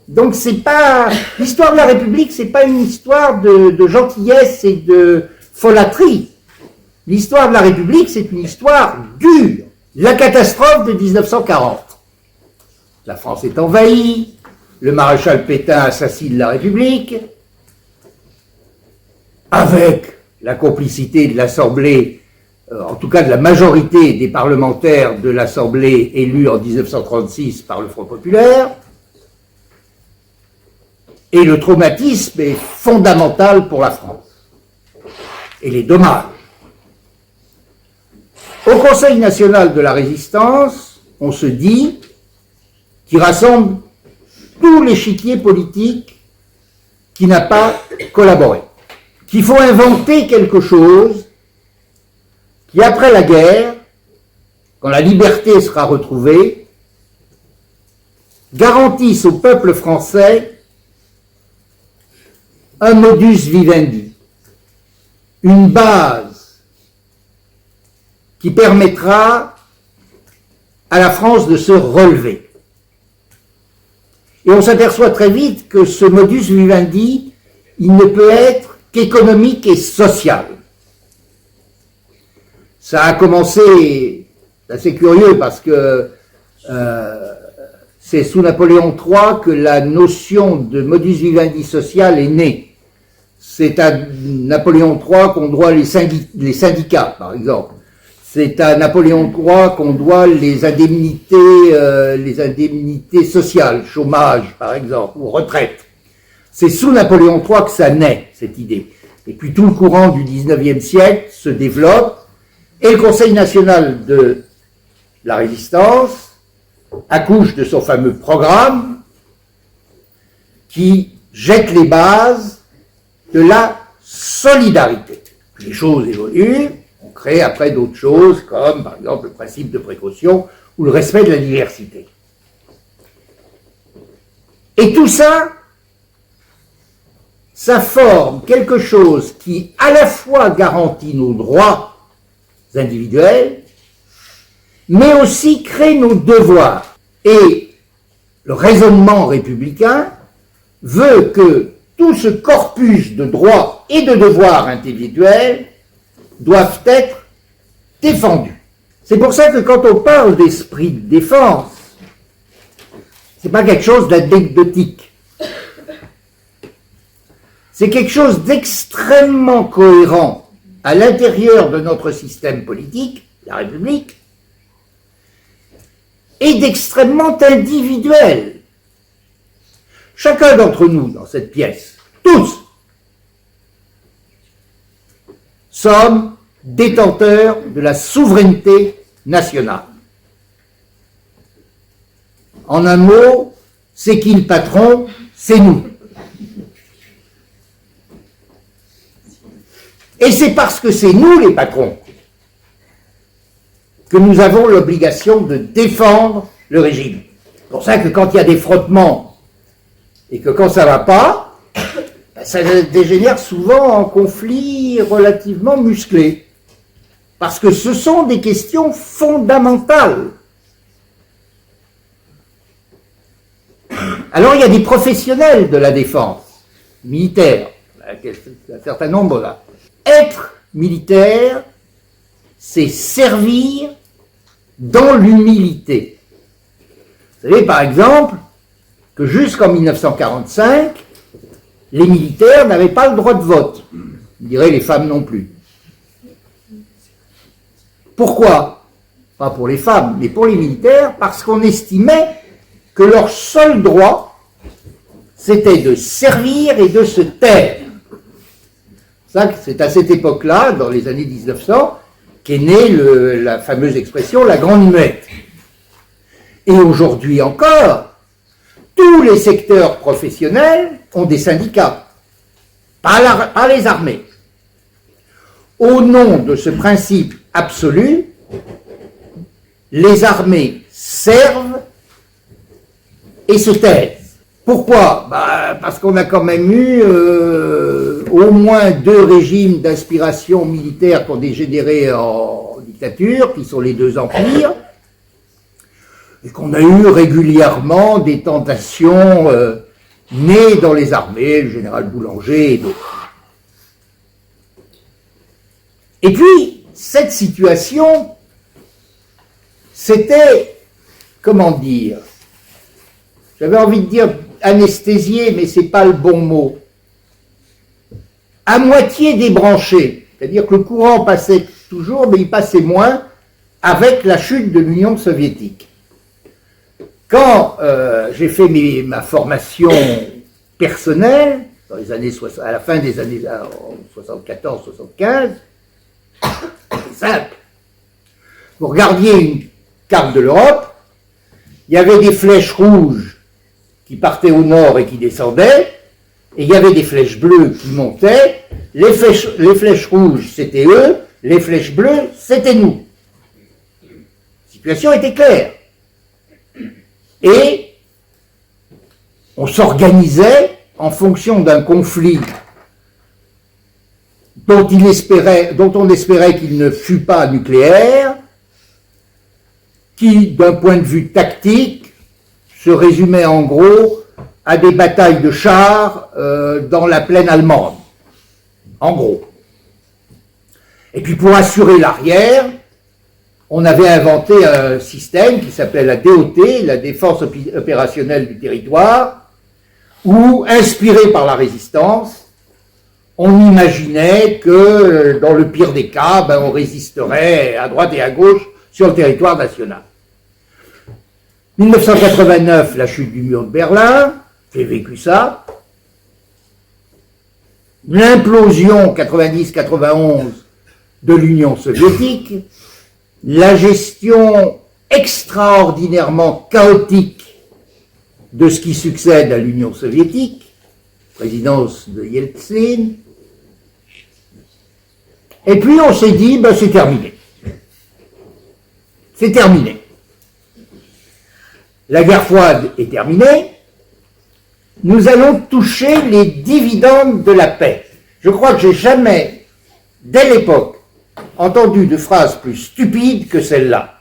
Donc c'est pas... L'histoire de la République, c'est pas une histoire de gentillesse et de folâtrie. L'histoire de la République, c'est une histoire dure. La catastrophe de 1940. La France est envahie, le maréchal Pétain assassine la République, avec la complicité de l'Assemblée, en tout cas de la majorité des parlementaires de l'Assemblée élus en 1936 par le Front populaire. Et le traumatisme est fondamental pour la France. Et les dommages. Au Conseil national de la résistance, on se dit, qui rassemble tout l'échiquier politique qui n'a pas collaboré, qu'il faut inventer quelque chose qui, après la guerre, quand la liberté sera retrouvée, garantisse au peuple français un modus vivendi, une base qui permettra à la France de se relever. Et on s'aperçoit très vite que ce modus vivendi, il ne peut être qu'économique et social. Ça a commencé, c'est assez curieux parce que c'est sous Napoléon III que la notion de modus vivendi social est née. C'est à Napoléon III qu'on doit les syndicats, par exemple. C'est à Napoléon III qu'on doit les indemnités sociales, chômage par exemple, ou retraite. C'est sous Napoléon III que ça naît, cette idée. Et puis tout le courant du XIXe siècle se développe, et le Conseil national de la résistance accouche de son fameux programme qui jette les bases de la solidarité. Les choses évoluent. On crée après d'autres choses, comme par exemple le principe de précaution ou le respect de la diversité. Et tout ça, ça forme quelque chose qui à la fois garantit nos droits individuels, mais aussi crée nos devoirs. Et le raisonnement républicain veut que tout ce corpus de droits et de devoirs individuels doivent être défendus. C'est pour ça que quand on parle d'esprit de défense, c'est pas quelque chose d'anecdotique. C'est quelque chose d'extrêmement cohérent à l'intérieur de notre système politique, la République, et d'extrêmement individuel. Chacun d'entre nous dans cette pièce, tous, sommes détenteurs de la souveraineté nationale. En un mot, c'est qui le patron? C'est nous. Et c'est parce que c'est nous les patrons que nous avons l'obligation de défendre le régime. C'est pour ça que quand il y a des frottements et que quand ça ne va pas, ça dégénère souvent en conflits relativement musclés. Parce que ce sont des questions fondamentales. Alors il y a des professionnels de la défense, militaires, un certain nombre là. Être militaire, c'est servir dans l'humilité. Vous savez par exemple que jusqu'en 1945, les militaires n'avaient pas le droit de vote. Je dirais les femmes non plus. Pourquoi? Pas pour les femmes, mais pour les militaires, parce qu'on estimait que leur seul droit, c'était de servir et de se taire. C'est à cette époque-là, dans les années 1900, qu'est née la fameuse expression « la grande muette ». Et aujourd'hui encore, tous les secteurs professionnels ont des syndicats, pas les armées. Au nom de ce principe absolu, les armées servent et se taisent. Pourquoi? Parce qu'on a quand même eu au moins 2 régimes d'inspiration militaire qui ont dégénéré en dictature, qui sont les 2 empires, et qu'on a eu régulièrement des tentations nées dans les armées, le général Boulanger et d'autres. Et puis, cette situation, c'était, comment dire, j'avais envie de dire anesthésié, mais c'est pas le bon mot, à moitié débranché, c'est-à-dire que le courant passait toujours, mais il passait moins avec la chute de l'Union soviétique. Quand j'ai fait ma formation personnelle, dans les années à la fin des années 74-75, c'est simple. Vous regardiez une carte de l'Europe, il y avait des flèches rouges qui partaient au nord et qui descendaient, et il y avait des flèches bleues qui montaient. Les flèches rouges, c'était eux, les flèches bleues, c'était nous. La situation était claire. Et on s'organisait en fonction d'un conflit dont on espérait qu'il ne fût pas nucléaire, qui, d'un point de vue tactique, se résumait en gros à des batailles de chars dans la plaine allemande. En gros. Et puis pour assurer l'arrière, on avait inventé un système qui s'appelait la DOT, la défense opérationnelle du territoire, où, inspiré par la résistance, on imaginait que, dans le pire des cas, on résisterait à droite et à gauche sur le territoire national. 1989, la chute du mur de Berlin, j'ai vécu ça. L'implosion 90-91 de l'Union soviétique, la gestion extraordinairement chaotique de ce qui succède à l'Union soviétique, présidence de Yeltsin, et puis on s'est dit, c'est terminé. C'est terminé. La guerre froide est terminée, nous allons toucher les dividendes de la paix. Je crois que j'ai jamais, dès l'époque, entendu de phrase plus stupide que celle-là.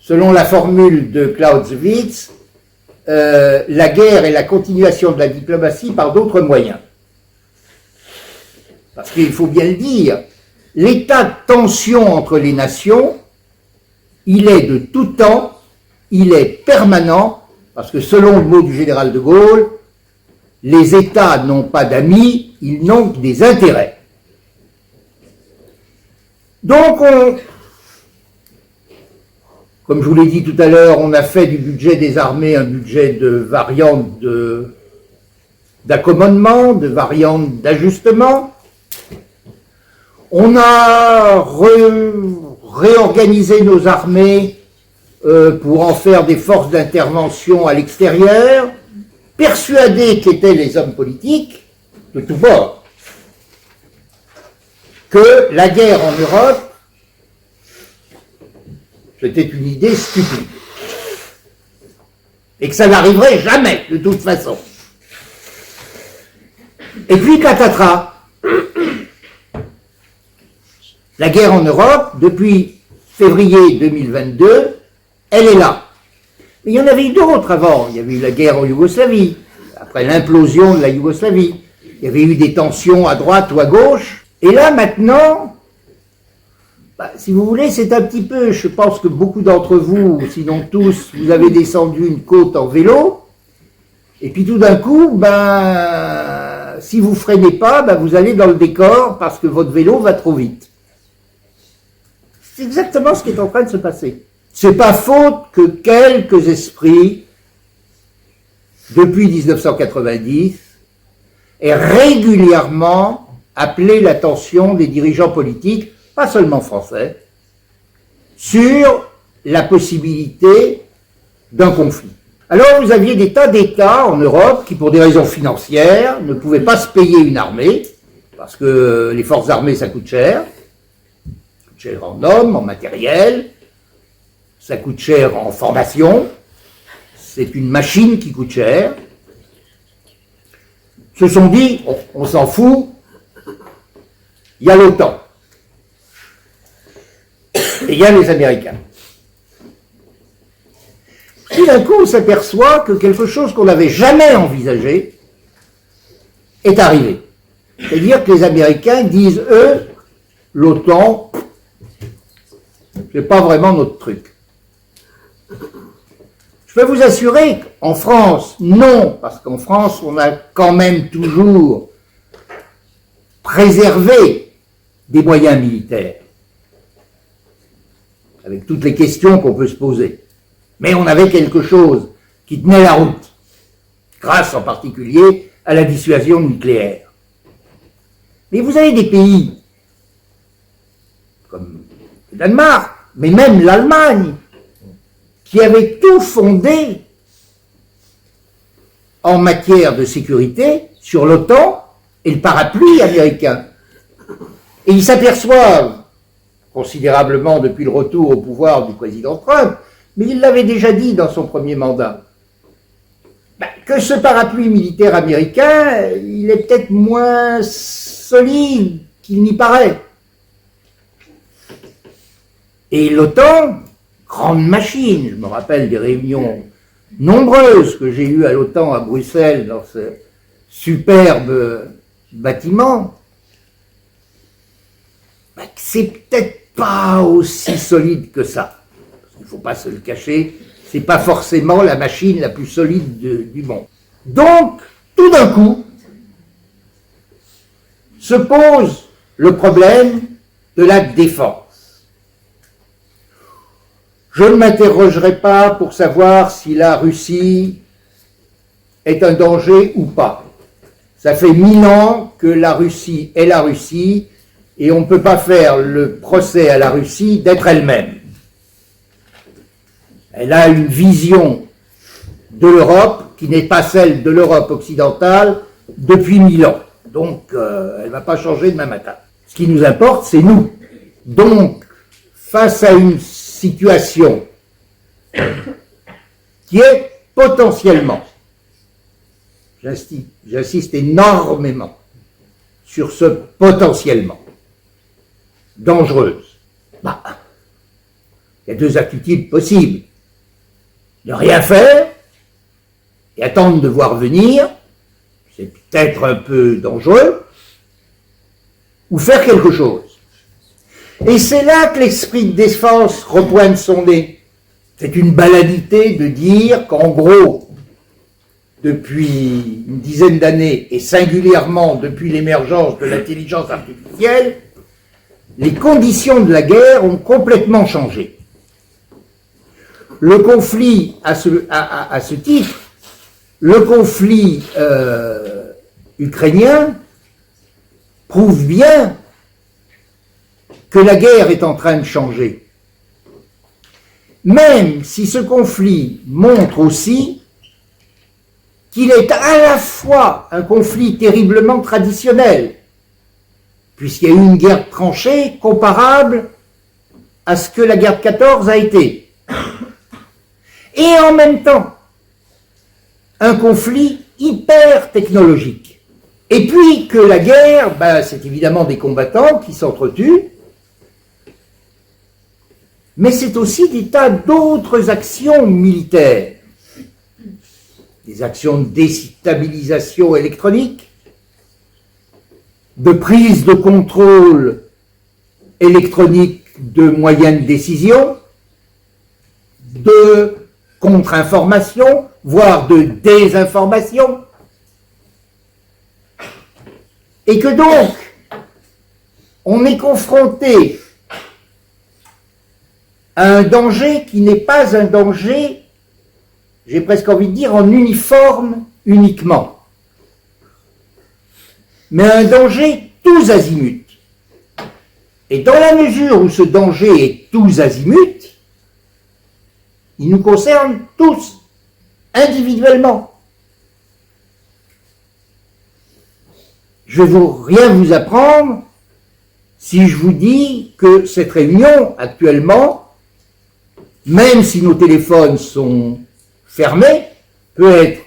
Selon la formule de Clausewitz, la guerre est la continuation de la diplomatie par d'autres moyens. Parce qu'il faut bien le dire, l'état de tension entre les nations, il est de tout temps, il est permanent, parce que selon le mot du général de Gaulle, les États n'ont pas d'amis, ils n'ont que des intérêts. Donc, comme je vous l'ai dit tout à l'heure, on a fait du budget des armées un budget de variante d'accommodement, de variante d'ajustement. On a réorganisé nos armées pour en faire des forces d'intervention à l'extérieur, persuadés qu'étaient les hommes politiques, de tous bords, que la guerre en Europe, c'était une idée stupide. Et que ça n'arriverait jamais, de toute façon. Et puis, patatras. La guerre en Europe, depuis février 2022, elle est là. Mais il y en avait eu d'autres avant. Il y avait eu la guerre en Yougoslavie, après l'implosion de la Yougoslavie. Il y avait eu des tensions à droite ou à gauche. Et là, maintenant, si vous voulez, c'est un petit peu, je pense que beaucoup d'entre vous, sinon tous, vous avez descendu une côte en vélo, et puis tout d'un coup, si vous freinez pas, vous allez dans le décor parce que votre vélo va trop vite. C'est exactement ce qui est en train de se passer. C'est pas faute que quelques esprits, depuis 1990, aient régulièrement appelé l'attention des dirigeants politiques, pas seulement français, sur la possibilité d'un conflit. Alors vous aviez des tas d'États en Europe qui, pour des raisons financières, ne pouvaient pas se payer une armée, parce que les forces armées, ça coûte cher en hommes, en matériel, ça coûte cher en formation, c'est une machine qui coûte cher. Se sont dit, on s'en fout, il y a l'OTAN, et il y a les Américains. Tout d'un coup, on s'aperçoit que quelque chose qu'on n'avait jamais envisagé est arrivé. C'est-à-dire que les Américains disent, eux, l'OTAN, c'est pas vraiment notre truc. Je peux vous assurer qu'en France, non, parce qu'en France, on a quand même toujours préservé des moyens militaires, avec toutes les questions qu'on peut se poser. Mais on avait quelque chose qui tenait la route, grâce en particulier à la dissuasion nucléaire. Mais vous avez des pays comme le Danemark, mais même l'Allemagne, qui avaient tout fondé en matière de sécurité sur l'OTAN et le parapluie américain. Et ils s'aperçoivent, considérablement depuis le retour au pouvoir du président Trump, mais il l'avait déjà dit dans son premier mandat, que ce parapluie militaire américain, il est peut-être moins solide qu'il n'y paraît. Et l'OTAN, grande machine, je me rappelle des réunions nombreuses que j'ai eues à l'OTAN à Bruxelles, dans ce superbe bâtiment, c'est peut-être pas aussi solide que ça. Il ne faut pas se le cacher, c'est pas forcément la machine la plus solide du monde. Donc, tout d'un coup, se pose le problème de la défense. Je ne m'interrogerai pas pour savoir si la Russie est un danger ou pas. Ça fait 1000 ans que la Russie est la Russie et on ne peut pas faire le procès à la Russie d'être elle-même. Elle a une vision de l'Europe qui n'est pas celle de l'Europe occidentale depuis 1000 ans. Donc, elle ne va pas changer demain matin. Ce qui nous importe, c'est nous. Donc, face à une situation qui est potentiellement, j'insiste énormément sur ce potentiellement, dangereuse, il y a deux attitudes possibles. Ne rien faire et attendre de voir venir, c'est peut-être un peu dangereux, ou faire quelque chose. Et c'est là que l'esprit de défense repointe son nez. C'est une banalité de dire qu'en gros, depuis une dizaine d'années, et singulièrement depuis l'émergence de l'intelligence artificielle, les conditions de la guerre ont complètement changé. Le conflit, à ce titre, le conflit ukrainien prouve bien que la guerre est en train de changer. Même si ce conflit montre aussi qu'il est à la fois un conflit terriblement traditionnel, puisqu'il y a eu une guerre tranchée comparable à ce que la guerre de 14 a été, et en même temps un conflit hyper technologique. Et puis que la guerre, c'est évidemment des combattants qui s'entretuent, mais c'est aussi des tas d'autres actions militaires, des actions de déstabilisation électronique, de prise de contrôle électronique de moyens de décision, de contre-information, voire de désinformation, et que donc on est confronté à un danger qui n'est pas un danger, j'ai presque envie de dire, en uniforme uniquement, mais un danger tous azimuts. Et dans la mesure où ce danger est tous azimuts, il nous concerne tous, individuellement. Je ne vais rien vous apprendre si je vous dis que cette réunion, actuellement, même si nos téléphones sont fermés, peut être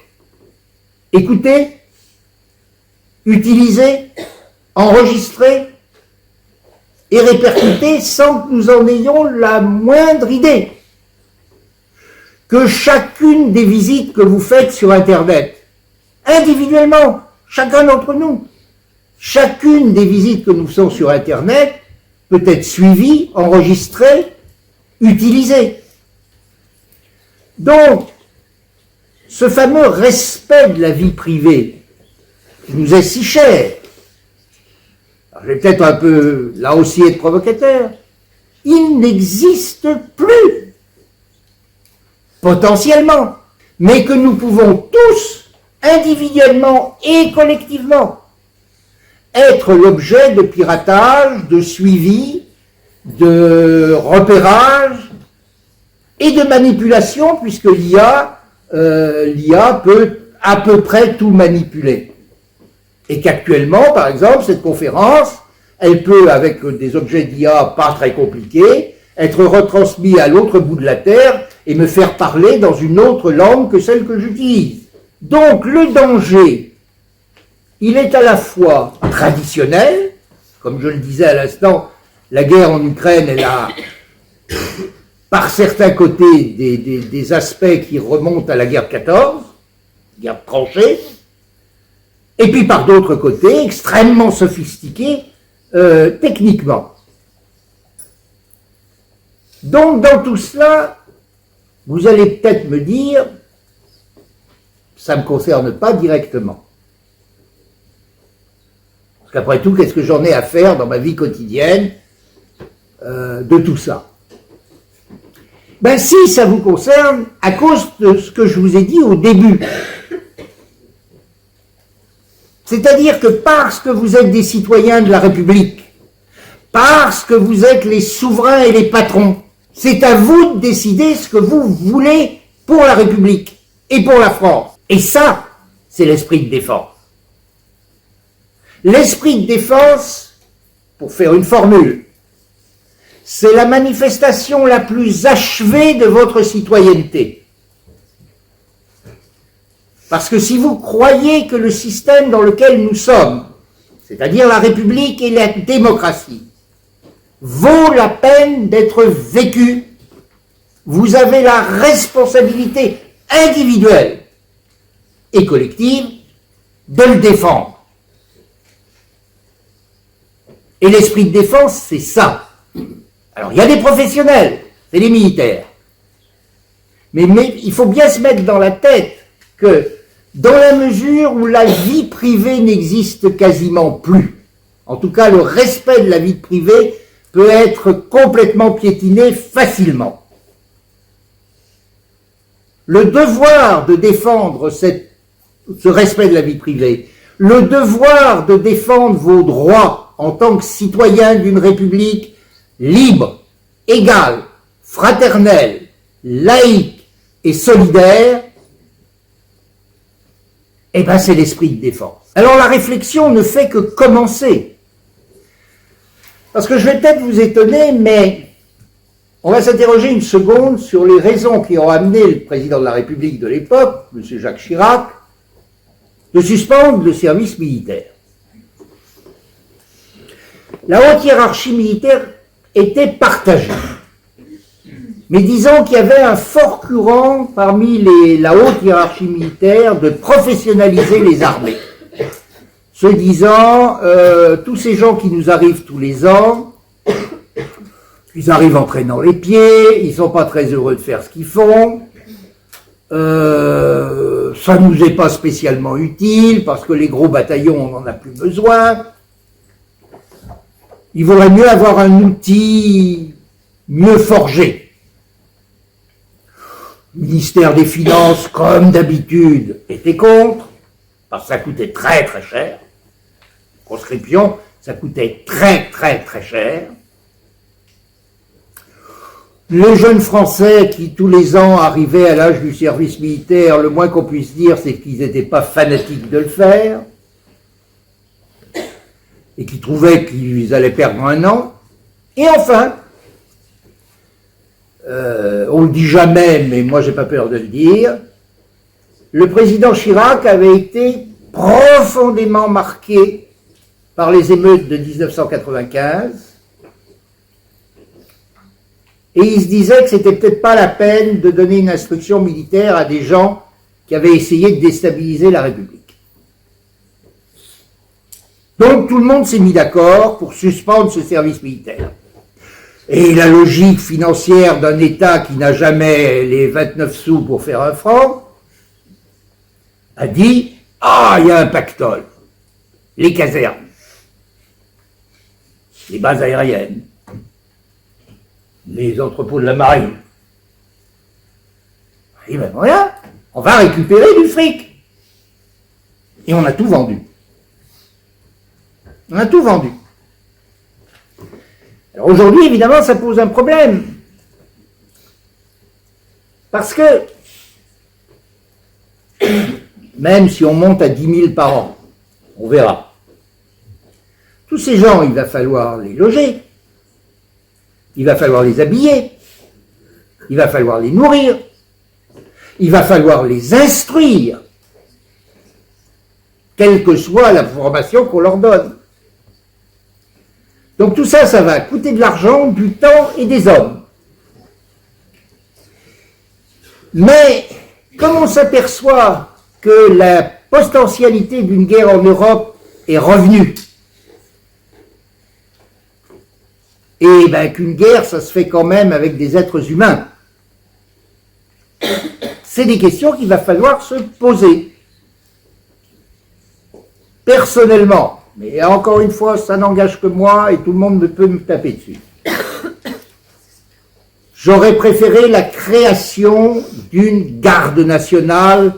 écoutée, utilisée, enregistrée et répercutée sans que nous en ayons la moindre idée. Que chacune des visites que vous faites sur Internet, individuellement, chacun d'entre nous, chacune des visites que nous faisons sur Internet peut être suivie, enregistrée, utilisée. Donc, ce fameux respect de la vie privée, qui nous est si cher, alors je vais peut-être un peu, là aussi, être provocateur, il n'existe plus, potentiellement, mais que nous pouvons tous, individuellement et collectivement, être l'objet de piratage, de suivi, de repérage et de manipulation, puisque l'IA peut à peu près tout manipuler. Et qu'actuellement, par exemple, cette conférence, elle peut, avec des objets d'IA pas très compliqués, être retransmise à l'autre bout de la Terre et me faire parler dans une autre langue que celle que j'utilise. Donc le danger, il est à la fois traditionnel, comme je le disais à l'instant, la guerre en Ukraine, elle a, par certains côtés, des aspects qui remontent à la guerre 14, guerre tranchée, et puis par d'autres côtés, extrêmement sophistiqués techniquement. Donc dans tout cela, vous allez peut-être me dire, ça ne me concerne pas directement. Parce qu'après tout, qu'est-ce que j'en ai à faire dans ma vie quotidienne de tout ça? Ben si, ça vous concerne à cause de ce que je vous ai dit au début. C'est-à-dire que parce que vous êtes des citoyens de la République, parce que vous êtes les souverains et les patrons, c'est à vous de décider ce que vous voulez pour la République et pour la France. Et ça, c'est l'esprit de défense. L'esprit de défense, pour faire une formule, c'est la manifestation la plus achevée de votre citoyenneté. Parce que si vous croyez que le système dans lequel nous sommes, c'est-à-dire la République et la démocratie, vaut la peine d'être vécu, vous avez la responsabilité individuelle et collective de le défendre. Et l'esprit de défense, c'est ça. Alors, il y a des professionnels, c'est les militaires. Mais il faut bien se mettre dans la tête que dans la mesure où la vie privée n'existe quasiment plus, en tout cas le respect de la vie privée peut être complètement piétiné facilement. Le devoir de défendre ce respect de la vie privée, le devoir de défendre vos droits en tant que citoyen d'une république libre, égale, fraternelle, laïque et solidaire, eh bien c'est l'esprit de défense. Alors la réflexion ne fait que commencer. Parce que je vais peut-être vous étonner, mais on va s'interroger une seconde sur les raisons qui ont amené le président de la République de l'époque, M. Jacques Chirac, de suspendre le service militaire. La haute hiérarchie militaire était partagée. Mais disons qu'il y avait un fort courant parmi la haute hiérarchie militaire de professionnaliser les armées. se disant, tous ces gens qui nous arrivent tous les ans, ils arrivent en traînant les pieds, ils sont pas très heureux de faire ce qu'ils font, ça nous est pas spécialement utile, parce que les gros bataillons, on n'en a plus besoin. Il vaudrait mieux avoir un outil mieux forgé. Le ministère des Finances, comme d'habitude, était contre, parce que ça coûtait très très cher. Conscription, ça coûtait très très très cher. Les jeunes Français qui tous les ans arrivaient à l'âge du service militaire, le moins qu'on puisse dire, c'est qu'ils n'étaient pas fanatiques de le faire, et qui trouvaient qu'ils allaient perdre un an. Et enfin, on le dit jamais, mais moi j'ai pas peur de le dire, le président Chirac avait été profondément marqué par les émeutes de 1995, et il se disait que c'était peut-être pas la peine de donner une instruction militaire à des gens qui avaient essayé de déstabiliser la République. Donc tout le monde s'est mis d'accord pour suspendre ce service militaire. Et la logique financière d'un État qui n'a jamais les 29 sous pour faire un franc a dit « Ah, il y a un pactole, les casernes, les bases aériennes, les entrepôts de la marine. Et ben voilà, on va récupérer du fric. » Et on a tout vendu. On a tout vendu. Alors aujourd'hui, évidemment, ça pose un problème. Parce que, même si on monte à 10 000 par an, on verra. Tous ces gens, il va falloir les loger. Il va falloir les habiller. Il va falloir les nourrir. Il va falloir les instruire. Quelle que soit la formation qu'on leur donne. Donc tout ça, ça va coûter de l'argent, du temps et des hommes. Mais comme on s'aperçoit que la potentialité d'une guerre en Europe est revenue, et ben, qu'une guerre, ça se fait quand même avec des êtres humains, c'est des questions qu'il va falloir se poser. Personnellement, mais encore une fois, ça n'engage que moi et tout le monde ne peut me taper dessus. J'aurais préféré la création d'une garde nationale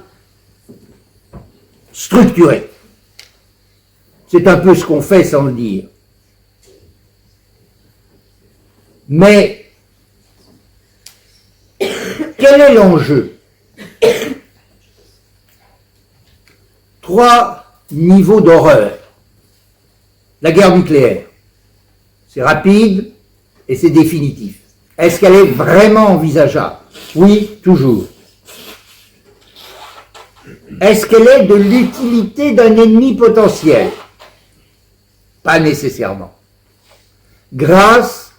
structurée. C'est un peu ce qu'on fait sans le dire. Mais quel est l'enjeu? 3 niveaux d'horreur. La guerre nucléaire, c'est rapide et c'est définitif. Est-ce qu'elle est vraiment envisageable? Oui, toujours. Est-ce qu'elle est de l'utilité d'un ennemi potentiel? Pas nécessairement. Grâce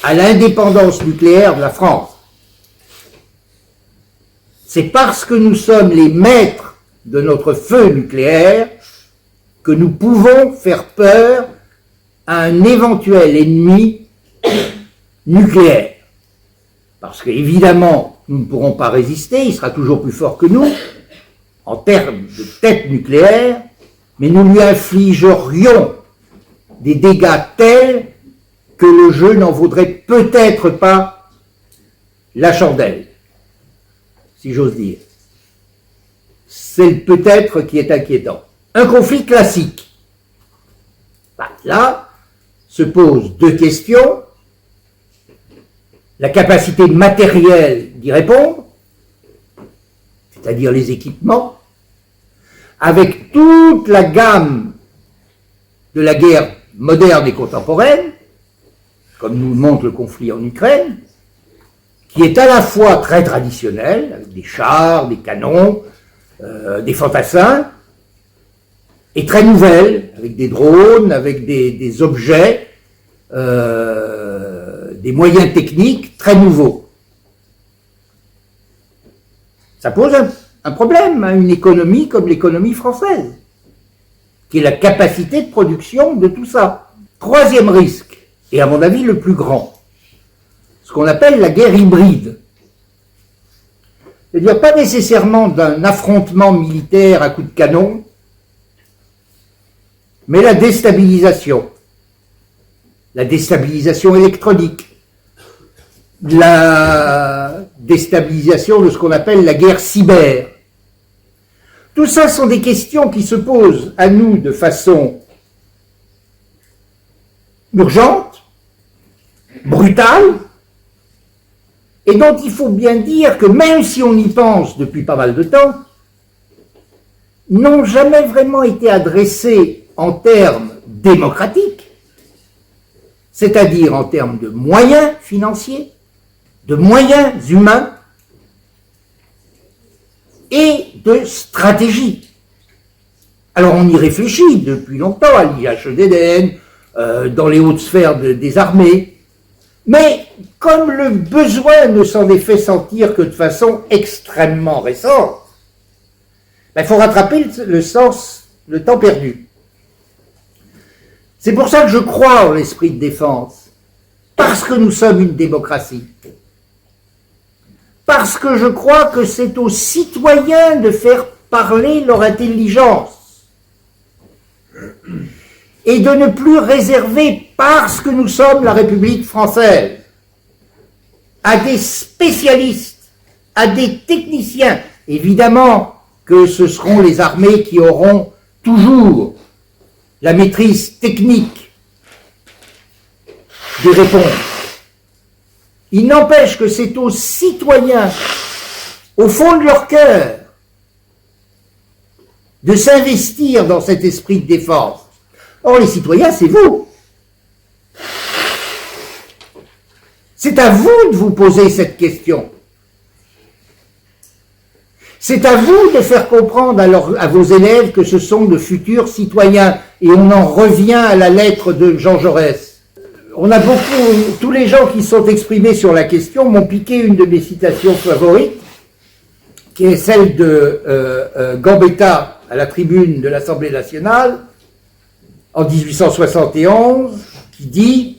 à l'indépendance nucléaire de la France. C'est parce que nous sommes les maîtres de notre feu nucléaire que nous pouvons faire peur à un éventuel ennemi nucléaire. Parce qu'évidemment, nous ne pourrons pas résister, il sera toujours plus fort que nous, en termes de tête nucléaire, mais nous lui infligerions des dégâts tels que le jeu n'en vaudrait peut-être pas la chandelle, si j'ose dire. C'est le peut-être qui est inquiétant. Un conflit classique. Là, se posent 2 questions. La capacité matérielle d'y répondre, c'est-à-dire les équipements, avec toute la gamme de la guerre moderne et contemporaine, comme nous le montre le conflit en Ukraine, qui est à la fois très traditionnel, avec des chars, des canons, des fantassins, et très nouvelle, avec des drones, avec des objets, des moyens techniques très nouveaux. Ça pose un problème à une économie comme l'économie française. qui est la capacité de production de tout ça. Troisième risque, et à mon avis le plus grand, ce qu'on appelle la guerre hybride. C'est-à-dire pas nécessairement d'un affrontement militaire à coups de canon, mais la déstabilisation électronique, la déstabilisation de ce qu'on appelle la guerre cyber. Tout ça sont des questions qui se posent à nous de façon urgente, brutale, et dont il faut bien dire que même si on y pense depuis pas mal de temps, n'ont jamais vraiment été adressées en termes démocratiques, c'est-à-dire en termes de moyens financiers, de moyens humains et de stratégie. Alors on y réfléchit depuis longtemps à l'IHEDN, dans les hautes sphères des armées, mais comme le besoin ne s'en est fait sentir que de façon extrêmement récente, il faut rattraper le temps perdu. C'est pour ça que je crois en l'esprit de défense, parce que nous sommes une démocratie. Parce que je crois que c'est aux citoyens de faire parler leur intelligence et de ne plus réserver, parce que nous sommes la République française, à des spécialistes, à des techniciens. Évidemment que ce seront les armées qui auront toujours la maîtrise technique des réponses. Il n'empêche que c'est aux citoyens, au fond de leur cœur, de s'investir dans cet esprit de défense. Or, les citoyens, c'est vous. C'est à vous de vous poser cette question. C'est à vous de faire comprendre à vos élèves que ce sont de futurs citoyens. Et on en revient à la lettre de Jean Jaurès. On a tous les gens qui sont exprimés sur la question m'ont piqué une de mes citations favorites, qui est celle de Gambetta à la tribune de l'Assemblée nationale, en 1871, qui dit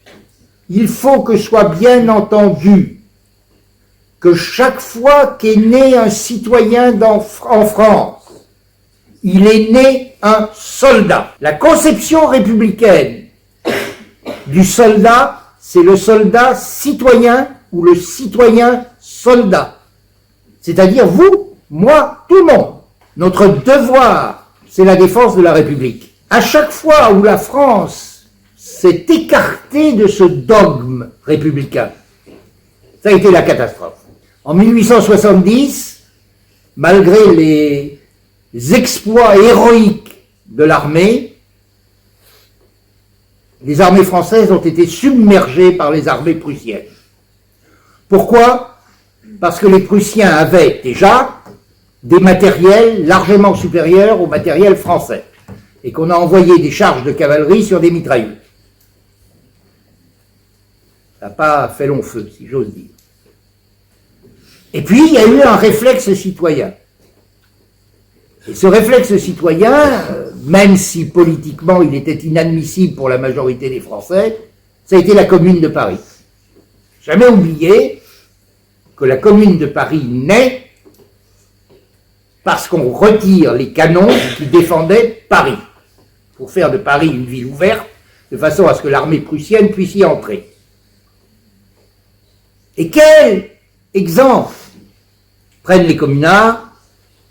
« Il faut que soit bien entendu que chaque fois qu'est né un citoyen en France, il est né un soldat. La conception républicaine du soldat, c'est le soldat citoyen ou le citoyen soldat. C'est-à-dire vous, moi, tout le monde. Notre devoir, c'est la défense de la République. À chaque fois où la France s'est écartée de ce dogme républicain, ça a été la catastrophe. En 1870, malgré les exploits héroïques de l'armée, les armées françaises ont été submergées par les armées prussiennes. Pourquoi ? Parce que les Prussiens avaient déjà des matériels largement supérieurs au matériel français et qu'on a envoyé des charges de cavalerie sur des mitrailleuses. Ça n'a pas fait long feu, si j'ose dire. Et puis, il y a eu un réflexe citoyen. Et ce réflexe citoyen, même si politiquement il était inadmissible pour la majorité des Français, ça a été la Commune de Paris. Jamais oublier que la Commune de Paris naît parce qu'on retire les canons qui défendaient Paris, pour faire de Paris une ville ouverte, de façon à ce que l'armée prussienne puisse y entrer. Et quel exemple prennent les communards?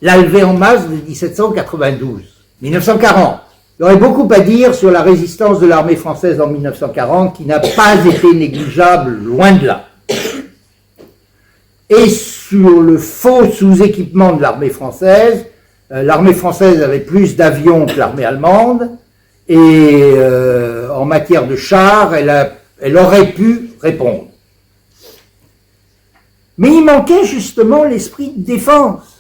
La levée en masse de 1792, 1940. Il y aurait beaucoup à dire sur la résistance de l'armée française en 1940, qui n'a pas été négligeable, loin de là. Et sur le faux sous-équipement de l'armée française avait plus d'avions que l'armée allemande, et en matière de chars, elle aurait pu répondre. Mais il manquait justement l'esprit de défense.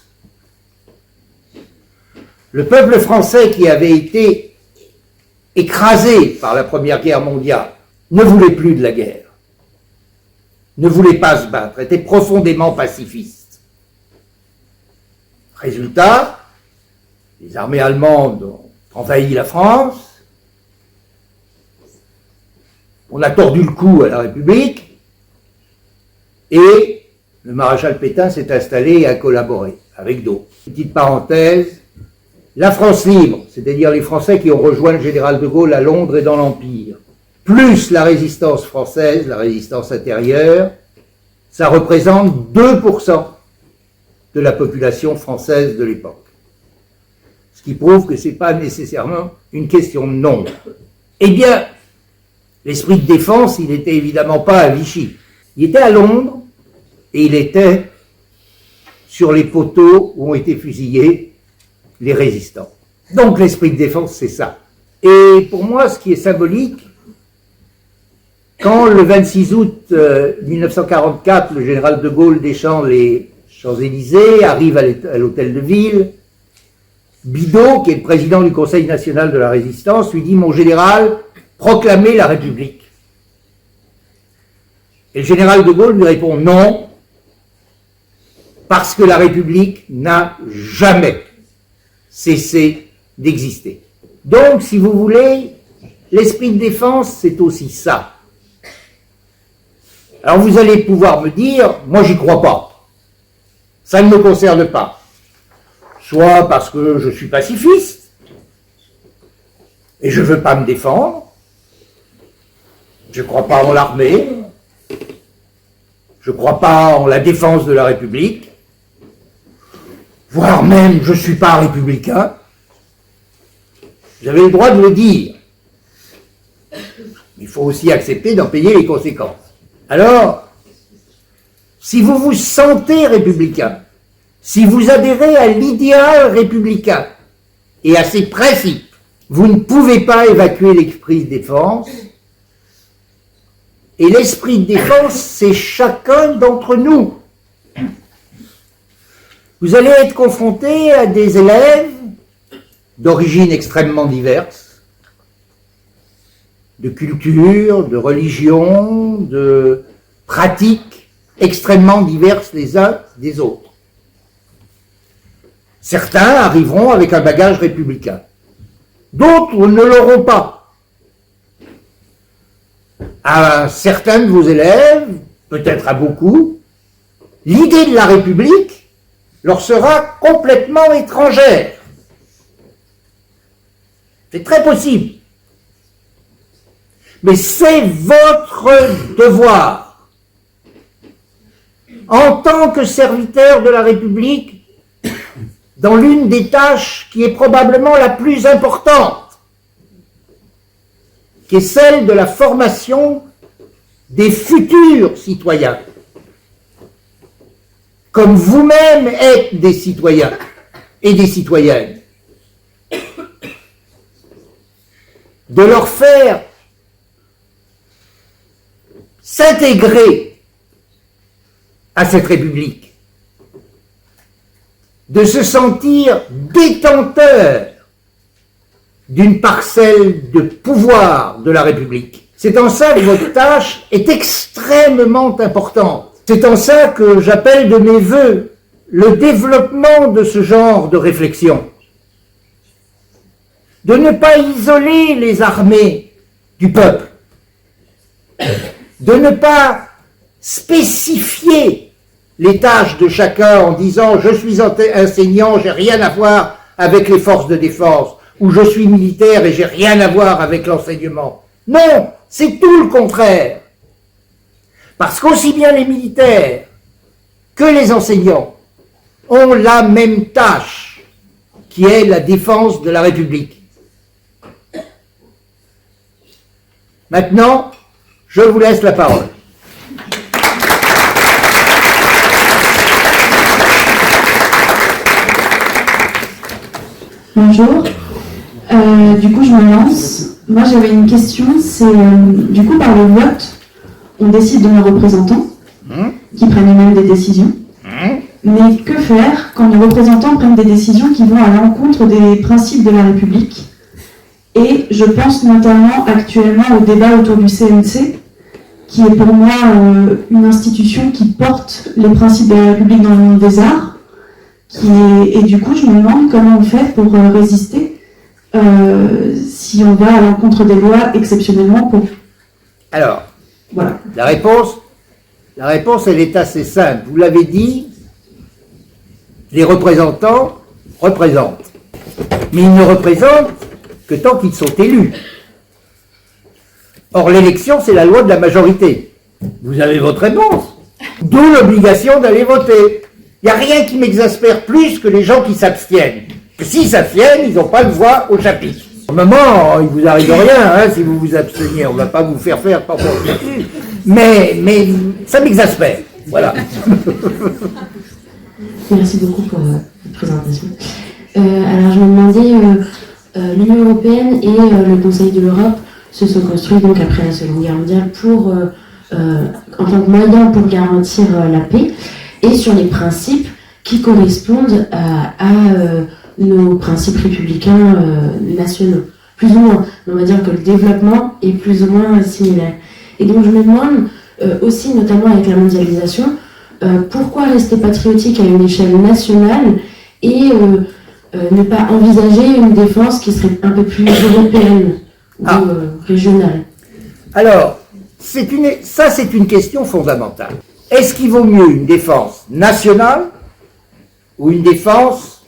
Le peuple français qui avait été écrasé par la Première Guerre mondiale ne voulait plus de la guerre, ne voulait pas se battre, était profondément pacifiste. Résultat, les armées allemandes ont envahi la France, on a tordu le cou à la République, et le maréchal Pétain s'est installé et a collaboré avec d'autres. Petite parenthèse, la France libre, c'est-à-dire les Français qui ont rejoint le général de Gaulle à Londres et dans l'Empire, plus la résistance française, la résistance intérieure, ça représente 2% de la population française de l'époque. Ce qui prouve que ce n'est pas nécessairement une question de nombre. Eh bien, l'esprit de défense, il n'était évidemment pas à Vichy. Il était à Londres et il était sur les poteaux où ont été fusillés les résistants. Donc l'esprit de défense, c'est ça. Et pour moi, ce qui est symbolique, quand le 26 août 1944, le général de Gaulle descend les Champs-Élysées, arrive à l'hôtel de ville, Bidault, qui est le président du Conseil national de la résistance, lui dit « Mon général, proclamez la République ». Et le général de Gaulle lui répond « Non, parce que la République n'a jamais cessé d'exister ». Donc, si vous voulez, l'esprit de défense, c'est aussi ça. Alors vous allez pouvoir me dire « Moi, j'y crois pas. Ça ne me concerne pas. » Soit parce que je suis pacifiste, et je ne veux pas me défendre, je ne crois pas en l'armée, je ne crois pas en la défense de la République, voire même je ne suis pas républicain. Vous avez le droit de le dire. Il faut aussi accepter d'en payer les conséquences. Alors, si vous vous sentez républicain, si vous adhérez à l'idéal républicain et à ses principes, vous ne pouvez pas évacuer l'esprit de défense. Et l'esprit de défense, c'est chacun d'entre nous. Vous allez être confronté à des élèves d'origines extrêmement diverses, de cultures, de religions, de pratiques extrêmement diverses les uns des autres. Certains arriveront avec un bagage républicain. D'autres ne l'auront pas. À certains de vos élèves, peut-être à beaucoup, l'idée de la République leur sera complètement étrangère. C'est très possible. Mais c'est votre devoir, en tant que serviteur de la République, dans l'une des tâches qui est probablement la plus importante, qui est celle de la formation des futurs citoyens, comme vous-même êtes des citoyens et des citoyennes, de leur faire s'intégrer à cette République, de se sentir détenteur d'une parcelle de pouvoir de la République. C'est en ça que votre tâche est extrêmement importante. C'est en ça que j'appelle de mes vœux le développement de ce genre de réflexion. De ne pas isoler les armées du peuple. De ne pas spécifier les tâches de chacun en disant « je suis enseignant, j'ai rien à voir avec les forces de défense » ou « je suis militaire et j'ai rien à voir avec l'enseignement ». Non, c'est tout le contraire. Parce qu'aussi bien les militaires que les enseignants ont la même tâche, qui est la défense de la République. Maintenant, je vous laisse la parole. Bonjour, du coup je me lance. Moi j'avais une question, c'est du coup par le vote, on décide de nos représentants qui prennent même des décisions. Mais que faire quand nos représentants prennent des décisions qui vont à l'encontre des principes de la République? Et je pense notamment actuellement au débat autour du CNC, qui est pour moi une institution qui porte les principes de la République dans le monde des arts. Et du coup, je me demande comment on fait pour résister si on va à l'encontre des lois exceptionnellement pour... Alors, Voilà. la réponse, elle est assez simple. Vous l'avez dit, les représentants représentent. Mais ils ne représentent que tant qu'ils sont élus. Or, l'élection, c'est la loi de la majorité. Vous avez votre réponse. D'où l'obligation d'aller voter. Il n'y a rien qui m'exaspère plus que les gens qui s'abstiennent. S'ils s'abstiennent, ils n'ont pas le voix au chapitre. Au moment, il vous arrive rien, hein, si vous vous abstenez. On ne va pas vous faire pas pour dessus. Mais ça m'exaspère. Voilà. Merci beaucoup pour votre présentation. Alors, je me demandais, l'Union européenne et le Conseil de l'Europe se sont construits donc après la Seconde Guerre mondiale en tant que moyen pour garantir la paix et sur les principes qui correspondent à nos principes républicains nationaux. Plus ou moins. On va dire que le développement est plus ou moins similaire. Et donc je me demande aussi, notamment avec la mondialisation, pourquoi rester patriotique à une échelle nationale et ne pas envisager une défense qui serait un peu plus européenne ou régionale? Alors, c'est une question fondamentale. Est-ce qu'il vaut mieux une défense nationale ou une défense,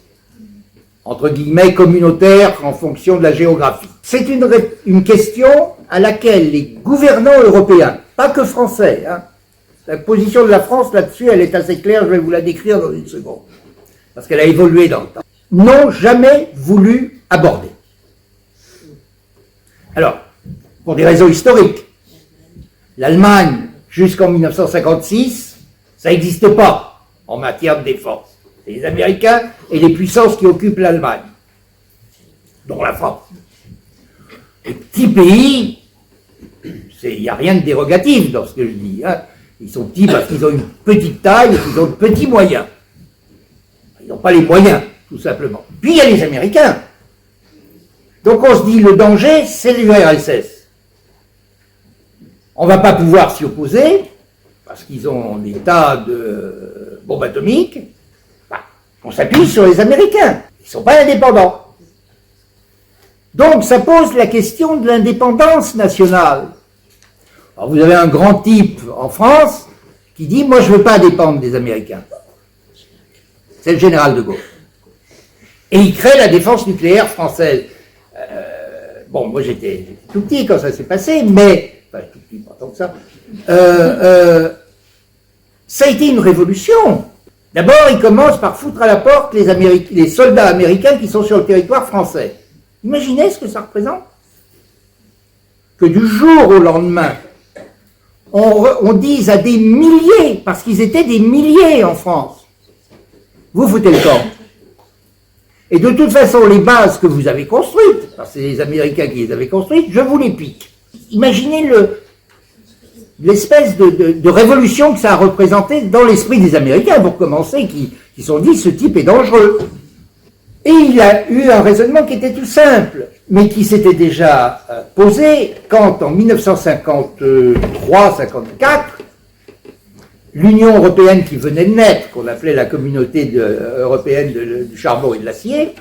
entre guillemets, communautaire en fonction de la géographie? C'est une question à laquelle les gouvernants européens, pas que français, hein, la position de la France là-dessus, elle est assez claire, je vais vous la décrire dans une seconde, parce qu'elle a évolué dans le temps, n'ont jamais voulu aborder. Alors, pour des raisons historiques, l'Allemagne, jusqu'en 1956, ça n'existe pas en matière de défense. C'est les Américains et les puissances qui occupent l'Allemagne, dont la France. Les petits pays, il n'y a rien de dérogatif dans ce que je dis. Hein. Ils sont petits parce qu'ils ont une petite taille et qu'ils ont de petits moyens. Ils n'ont pas les moyens, tout simplement. Puis il y a les Américains. Donc on se dit, le danger, c'est l'URSS. On ne va pas pouvoir s'y opposer, parce qu'ils ont des tas de bombes atomiques. On s'appuie sur les Américains. Ils ne sont pas indépendants. Donc ça pose la question de l'indépendance nationale. Alors vous avez un grand type en France qui dit « Moi je ne veux pas dépendre des Américains ». C'est le général de Gaulle. Et il crée la défense nucléaire française. Bon, moi j'étais tout petit quand ça s'est passé, mais... Enfin, tout petit, pas tant que ça. Ça a été une révolution. D'abord, il commence par foutre à la porte les soldats américains qui sont sur le territoire français. Imaginez ce que ça représente. Que du jour au lendemain, on dise à des milliers, parce qu'ils étaient des milliers en France, vous foutez le camp. Et de toute façon, les bases que vous avez construites, parce que c'est les Américains qui les avaient construites, je vous les pique. Imaginez l'espèce de révolution que ça a représenté dans l'esprit des Américains, pour commencer, qui se sont dit, ce type est dangereux. Et il a eu un raisonnement qui était tout simple, mais qui s'était déjà posé quand, en 1953-54, l'Union européenne qui venait de naître, qu'on appelait la communauté européenne du charbon et de l'acier,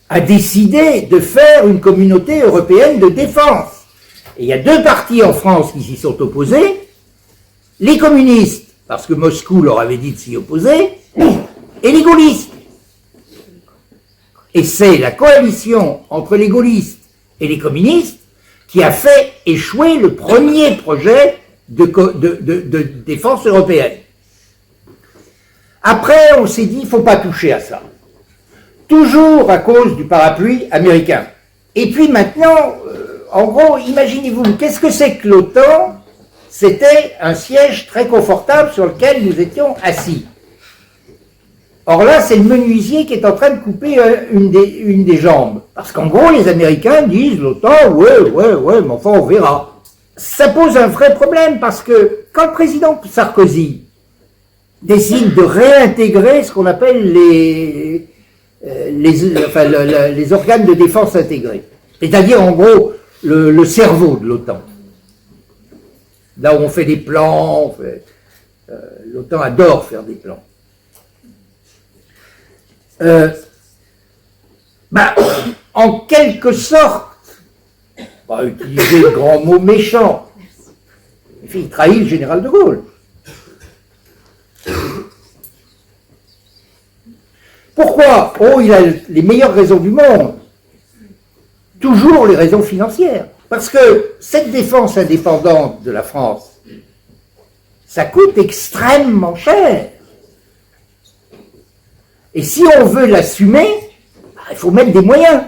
a décidé de faire une communauté européenne de défense. Et il y a deux partis en France qui s'y sont opposés, les communistes, parce que Moscou leur avait dit de s'y opposer, et les gaullistes. Et c'est la coalition entre les gaullistes et les communistes qui a fait échouer le premier projet de défense européenne. Après, on s'est dit, il ne faut pas toucher à ça. Toujours à cause du parapluie américain. Et puis maintenant, en gros, imaginez-vous, qu'est-ce que c'est que l'OTAN? C'était un siège très confortable sur lequel nous étions assis. Or là, c'est le menuisier qui est en train de couper une des jambes. Parce qu'en gros, les Américains disent, l'OTAN, ouais, mais enfin, on verra. Ça pose un vrai problème, parce que quand le président Sarkozy décide de réintégrer ce qu'on appelle les organes de défense intégrés, c'est-à-dire, en gros, le cerveau de l'OTAN. Là où on fait des plans, l'OTAN adore faire des plans. en quelque sorte, pas utiliser de grands mots méchants, il trahit le général de Gaulle. Pourquoi? Oh, il a les meilleures raisons du monde. Toujours les raisons financières. Parce que cette défense indépendante de la France, ça coûte extrêmement cher. Et si on veut l'assumer, il faut mettre des moyens.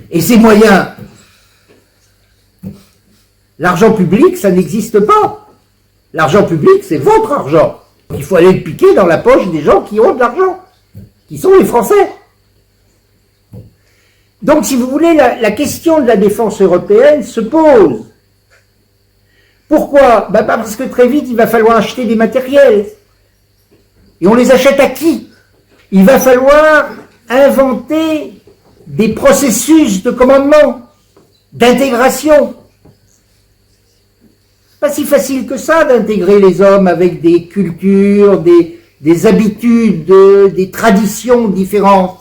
Et ces moyens, l'argent public, ça n'existe pas. L'argent public, c'est votre argent. Il faut aller le piquer dans la poche des gens qui ont de l'argent, qui sont les Français. Donc, si vous voulez, la question de la défense européenne se pose. Pourquoi? Parce que très vite, il va falloir acheter des matériels. Et on les achète à qui? Il va falloir inventer des processus de commandement, d'intégration. Pas si facile que ça d'intégrer les hommes avec des cultures, des habitudes, des traditions différentes.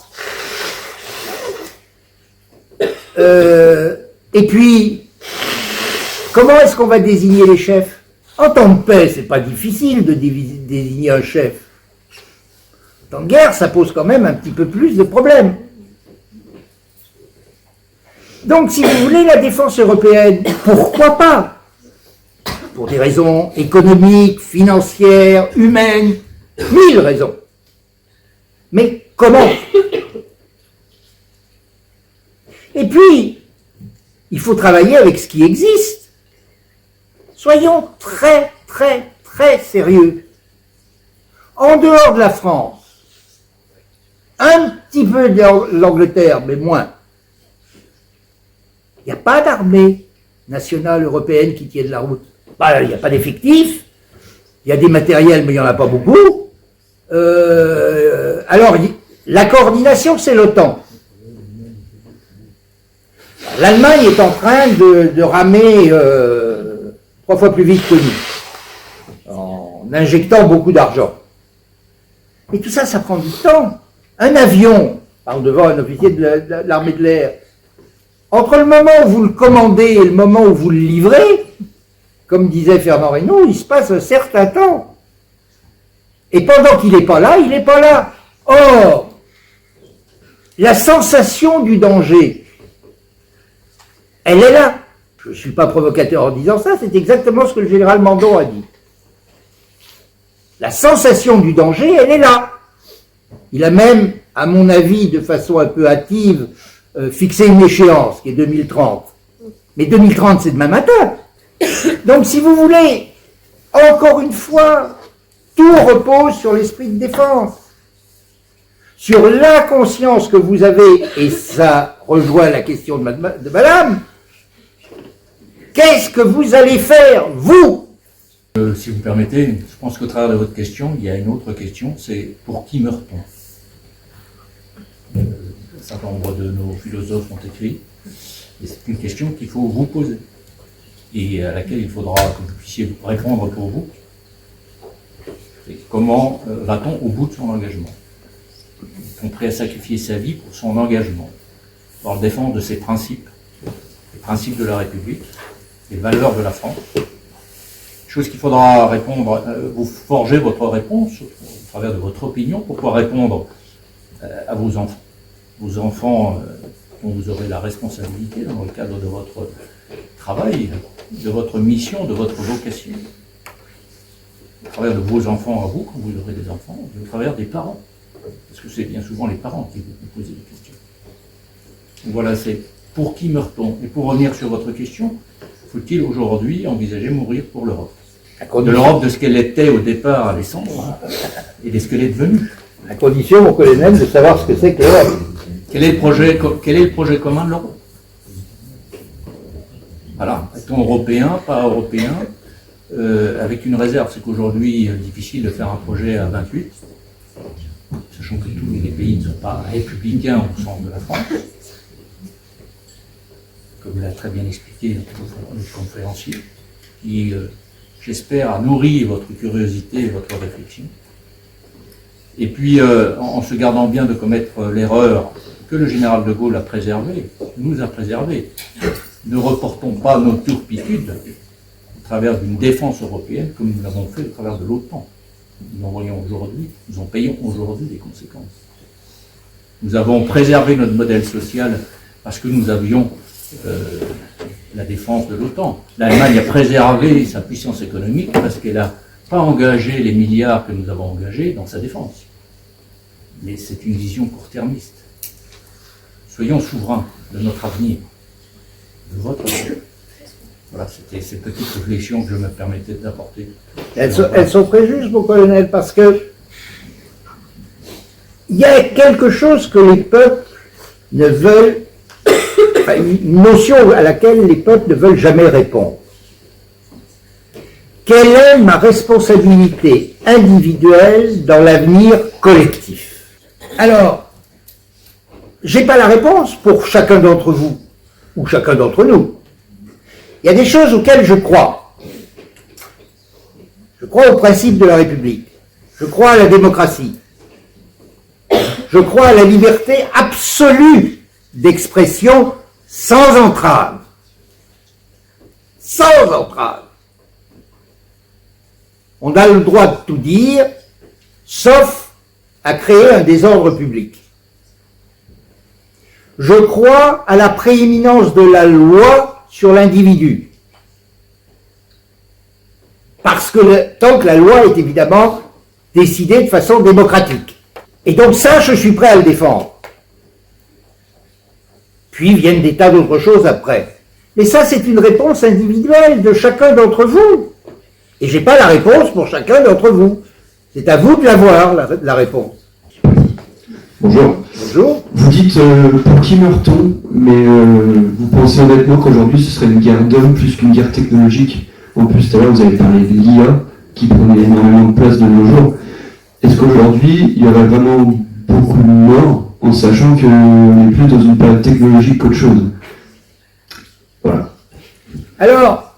Et puis, comment est-ce qu'on va désigner les chefs? En temps de paix, c'est pas difficile de désigner un chef. En temps de guerre, ça pose quand même un petit peu plus de problèmes. Donc, si vous voulez, la défense européenne, pourquoi pas? Pour des raisons économiques, financières, humaines, 1000 raisons. Mais comment? Et puis, il faut travailler avec ce qui existe. Soyons très, très, très sérieux. En dehors de la France, un petit peu de l'Angleterre, mais moins, il n'y a pas d'armée nationale européenne qui tienne la route. Il n'y a pas d'effectifs, il y a des matériels, mais il n'y en a pas beaucoup. Alors, la coordination, c'est l'OTAN. L'Allemagne est en train de ramer 3 fois plus vite que nous, en injectant beaucoup d'argent. Et tout ça, ça prend du temps. Un avion, parle devant un officier de l'armée de l'air, entre le moment où vous le commandez et le moment où vous le livrez, comme disait Fernand Reynaud, il se passe un certain temps. Et pendant qu'il n'est pas là, il n'est pas là. Or, la sensation du danger, elle est là. Je ne suis pas provocateur en disant ça, c'est exactement ce que le général Mandon a dit. La sensation du danger, elle est là. Il a même, à mon avis, de façon un peu hâtive, fixé une échéance, qui est 2030. Mais 2030, c'est demain matin. Donc, si vous voulez, encore une fois, tout repose sur l'esprit de défense, sur l'inconscience que vous avez, et ça rejoint la question de madame, qu'est-ce que vous allez faire, vous? Si vous me permettez, je pense qu'au travers de votre question, il y a une autre question, c'est pour qui meurt-on? Un certain nombre de nos philosophes ont écrit, et c'est une question qu'il faut vous poser, et à laquelle il faudra que vous puissiez répondre pour vous. Et comment va-t-on au bout de son engagement? Est-on prêt à sacrifier sa vie pour son engagement, pour le défendre de ses principes, les principes de la République, les valeurs de la France? Chose qu'il faudra répondre, vous forger votre réponse au travers de votre opinion pour pouvoir répondre à vos enfants. Vos enfants dont vous aurez la responsabilité dans le cadre de votre travail, de votre mission, de votre vocation. Au travers de vos enfants à vous, quand vous aurez des enfants, et au travers des parents. Parce que c'est bien souvent les parents qui vous posent des questions. Donc voilà, c'est pour qui meurt-on? Et pour revenir sur votre question, faut-il aujourd'hui envisager mourir pour l'Europe? De l'Europe de ce qu'elle était au départ à l'essence et de ce qu'elle est devenue. À condition, mon colonel, de savoir ce que c'est que l'Europe. Quel est le projet commun de l'Europe? Voilà, est-on européen, pas européen, avec une réserve, c'est qu'aujourd'hui, difficile de faire un projet à 28, sachant que tous les pays ne sont pas républicains au sens de la France, comme l'a très bien expliqué notre conférencier, qui, j'espère, a nourri votre curiosité et votre réflexion. Et puis, en se gardant bien de commettre l'erreur que le général de Gaulle a préservée, nous a préservée. Ne reportons pas nos turpitudes au travers d'une défense européenne comme nous l'avons fait au travers de l'OTAN. Nous en voyons aujourd'hui, nous en payons aujourd'hui les conséquences. Nous avons préservé notre modèle social parce que nous avions la défense de l'OTAN. L'Allemagne a préservé sa puissance économique parce qu'elle n'a pas engagé les milliards que nous avons engagés dans sa défense. Mais c'est une vision court-termiste. Soyons souverains de notre avenir, de votre avenir. Voilà, c'était ces petites réflexions que je me permettais d'apporter. Elles sont très justes, mon colonel, parce que il y a quelque chose que les peuples ne veulent, enfin, une notion à laquelle les peuples ne veulent jamais répondre. Quelle est ma responsabilité individuelle dans l'avenir collectif? Alors, j'ai pas la réponse pour chacun d'entre vous, ou chacun d'entre nous. Il y a des choses auxquelles je crois. Je crois au principe de la République. Je crois à la démocratie. Je crois à la liberté absolue d'expression sans entrave. Sans entrave. On a le droit de tout dire, sauf à créer un désordre public. Je crois à la prééminence de la loi sur l'individu. Parce que tant que la loi est évidemment décidée de façon démocratique. Et donc ça, je suis prêt à le défendre. Puis viennent des tas d'autres choses après. Mais ça, c'est une réponse individuelle de chacun d'entre vous. Et je n'ai pas la réponse pour chacun d'entre vous. C'est à vous de l'avoir, la réponse. Bonjour. Bonjour. Vous dites pour qui meurt-on, mais vous pensez honnêtement qu'aujourd'hui ce serait une guerre d'hommes plus qu'une guerre technologique. En plus, tout à l'heure vous avez parlé de l'IA qui prenait énormément de place de nos jours. Est-ce qu'aujourd'hui il y aurait vraiment beaucoup de morts en sachant qu'on est plus dans une période technologique qu'autre chose? Voilà. Alors,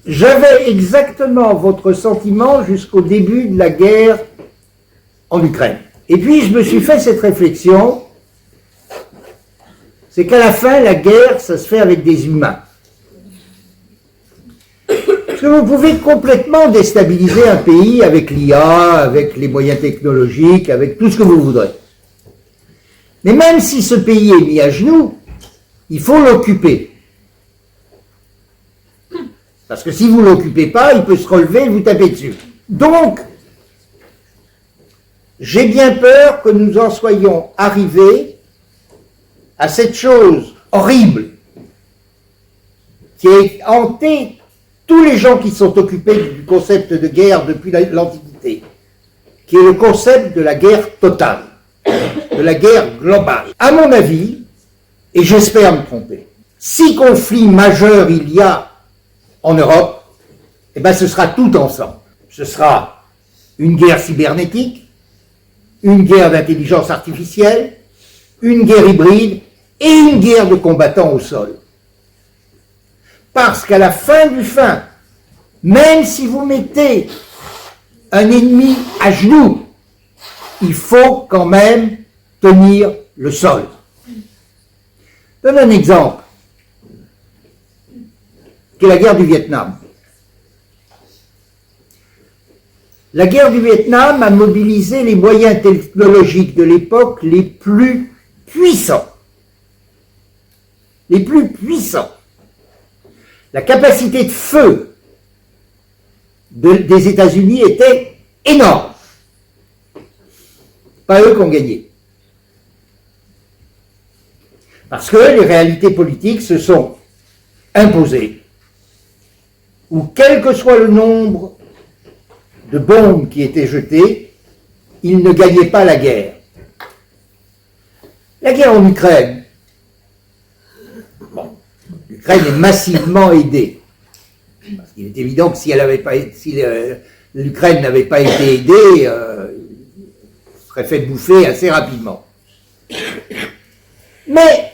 j'avais exactement votre sentiment jusqu'au début de la guerre en Ukraine. Et puis, je me suis fait cette réflexion, c'est qu'à la fin, la guerre, ça se fait avec des humains. Parce que vous pouvez complètement déstabiliser un pays avec l'IA, avec les moyens technologiques, avec tout ce que vous voudrez. Mais même si ce pays est mis à genoux, il faut l'occuper. Parce que si vous ne l'occupez pas, il peut se relever et vous taper dessus. Donc, j'ai bien peur que nous en soyons arrivés à cette chose horrible qui a hanté tous les gens qui sont occupés du concept de guerre depuis l'Antiquité, qui est le concept de la guerre totale, de la guerre globale. À mon avis, et j'espère me tromper, si conflits majeurs il y a en Europe, eh bien ce sera tout ensemble. Ce sera une guerre cybernétique, une guerre d'intelligence artificielle, une guerre hybride et une guerre de combattants au sol. Parce qu'à la fin du fin, même si vous mettez un ennemi à genoux, il faut quand même tenir le sol. Je donne un exemple, qui est la guerre du Vietnam. La guerre du Vietnam a mobilisé les moyens technologiques de l'époque les plus puissants. Les plus puissants. La capacité de feu des États-Unis était énorme. Pas eux qui ont gagné. Parce que les réalités politiques se sont imposées. Où quel que soit le nombre de bombes qui étaient jetées, ils ne gagnaient pas la guerre. La guerre en Ukraine, bon, l'Ukraine est massivement aidée. Parce qu'il est évident que si l'Ukraine n'avait pas été aidée, elle serait fait bouffer assez rapidement. Mais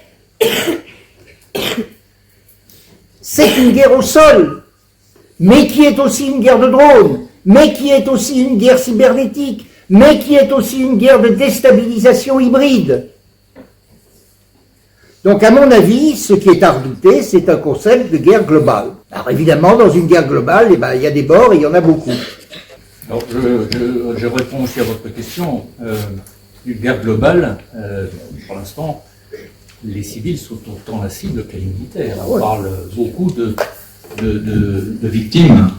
c'est une guerre au sol, mais qui est aussi une guerre de drones, mais qui est aussi une guerre cybernétique, mais qui est aussi une guerre de déstabilisation hybride. Donc, à mon avis, ce qui est à redouter, c'est un concept de guerre globale. Alors, évidemment, dans une guerre globale, eh ben, il y a des bords et il y en a beaucoup. Alors, je réponds aussi à votre question. Une guerre globale, pour l'instant, les civils sont autant la cible que les militaires. On parle beaucoup de victimes,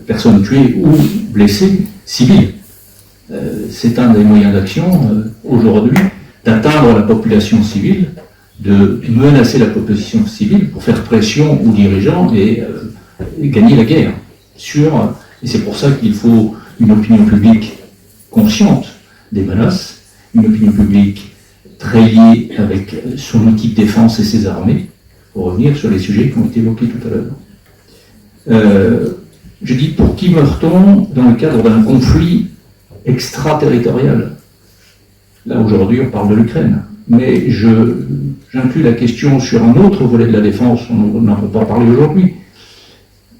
personnes tuées ou blessées, civiles. C'est un des moyens d'action aujourd'hui d'atteindre la population civile, de menacer la population civile pour faire pression aux dirigeants et gagner la guerre. Et c'est pour ça qu'il faut une opinion publique consciente des menaces, une opinion publique très liée avec son outil de défense et ses armées, pour revenir sur les sujets qui ont été évoqués tout à l'heure. Je dis, pour qui meurt-on dans le cadre d'un conflit extraterritorial? Là, aujourd'hui, on parle de l'Ukraine. Mais j'inclus la question sur un autre volet de la défense, on n'en peut pas parler aujourd'hui.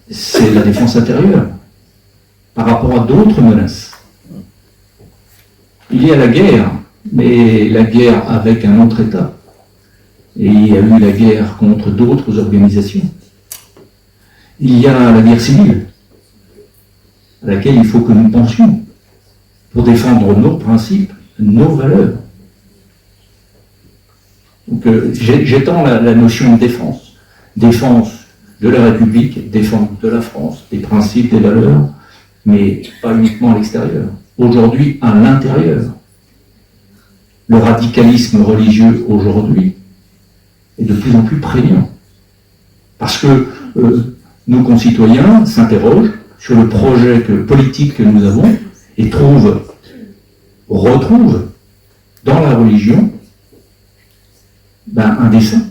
C'est la défense intérieure, par rapport à d'autres menaces. Il y a la guerre, mais la guerre avec un autre État. Et il y a eu la guerre contre d'autres organisations. Il y a la guerre civile, à laquelle il faut que nous pensions, pour défendre nos principes, nos valeurs. Donc j'étends la notion de défense. Défense de la République, défense de la France, des principes, des valeurs, mais pas uniquement à l'extérieur. Aujourd'hui, à l'intérieur. Le radicalisme religieux aujourd'hui est de plus en plus prégnant. Parce que nos concitoyens s'interrogent sur le projet politique que nous avons et retrouvent dans la religion un dessein,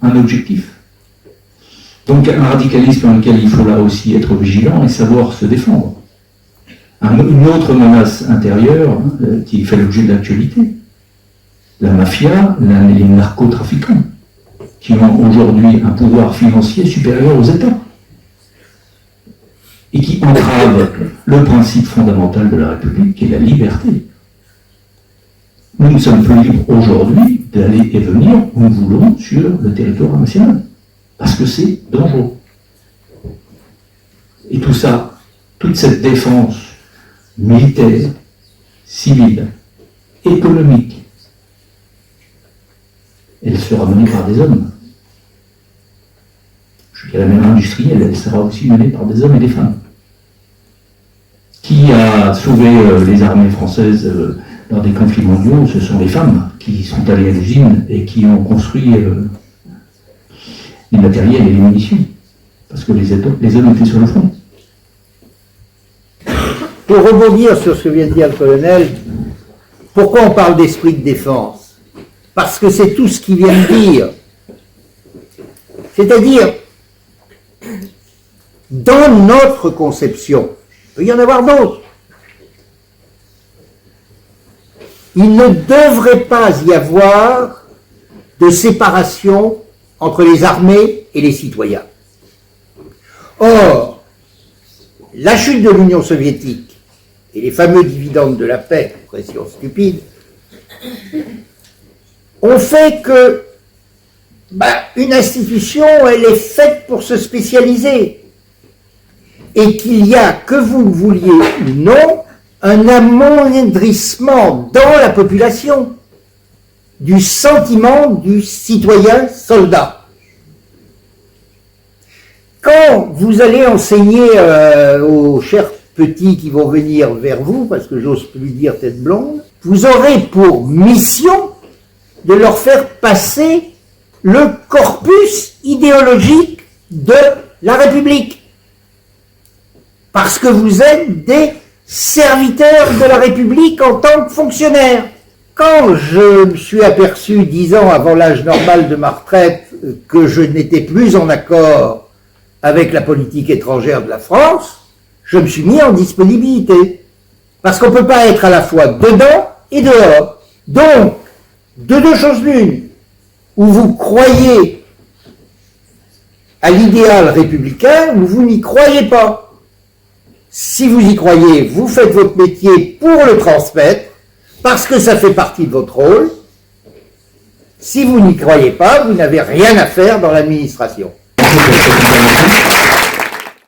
un objectif. Donc un radicalisme dans lequel il faut là aussi être vigilant et savoir se défendre. Une autre menace intérieure qui fait l'objet de l'actualité, la mafia, les narcotrafiquants, qui ont aujourd'hui un pouvoir financier supérieur aux États et qui entravent le principe fondamental de la République, qui est la liberté. Nous ne sommes plus libres aujourd'hui d'aller et venir où nous voulons sur le territoire national, parce que c'est dangereux. Et tout ça, toute cette défense militaire, civile, économique, elle sera menée par des hommes. Je dirais même industrielle, elle sera aussi menée par des hommes et des femmes. Qui a sauvé les armées françaises lors des conflits mondiaux? Ce sont les femmes qui sont allées à l'usine et qui ont construit les matériels et les munitions. Parce que les hommes étaient sur le front. Pour rebondir sur ce que vient de dire le colonel, pourquoi on parle d'esprit de défense? Parce que c'est tout ce qu'il vient de dire. C'est-à-dire, dans notre conception, il peut y en avoir d'autres, il ne devrait pas y avoir de séparation entre les armées et les citoyens. Or, la chute de l'Union soviétique et les fameux dividendes de la paix, pression stupide, ont fait que une institution, elle est faite pour se spécialiser. Et qu'il y a, que vous le vouliez ou non, un amoindrissement dans la population du sentiment du citoyen soldat. Quand vous allez enseigner aux chers petits qui vont venir vers vous, parce que j'ose plus dire tête blonde, vous aurez pour mission de leur faire passer le corpus idéologique de la République. Parce que vous êtes des serviteurs de la République en tant que fonctionnaires. Quand je me suis aperçu 10 ans avant l'âge normal de ma retraite que je n'étais plus en accord avec la politique étrangère de la France, je me suis mis en disponibilité. Parce qu'on ne peut pas être à la fois dedans et dehors. Donc, de deux choses l'une, où vous croyez à l'idéal républicain, ou vous n'y croyez pas. Si vous y croyez, vous faites votre métier pour le transmettre, parce que ça fait partie de votre rôle. Si vous n'y croyez pas, vous n'avez rien à faire dans l'administration.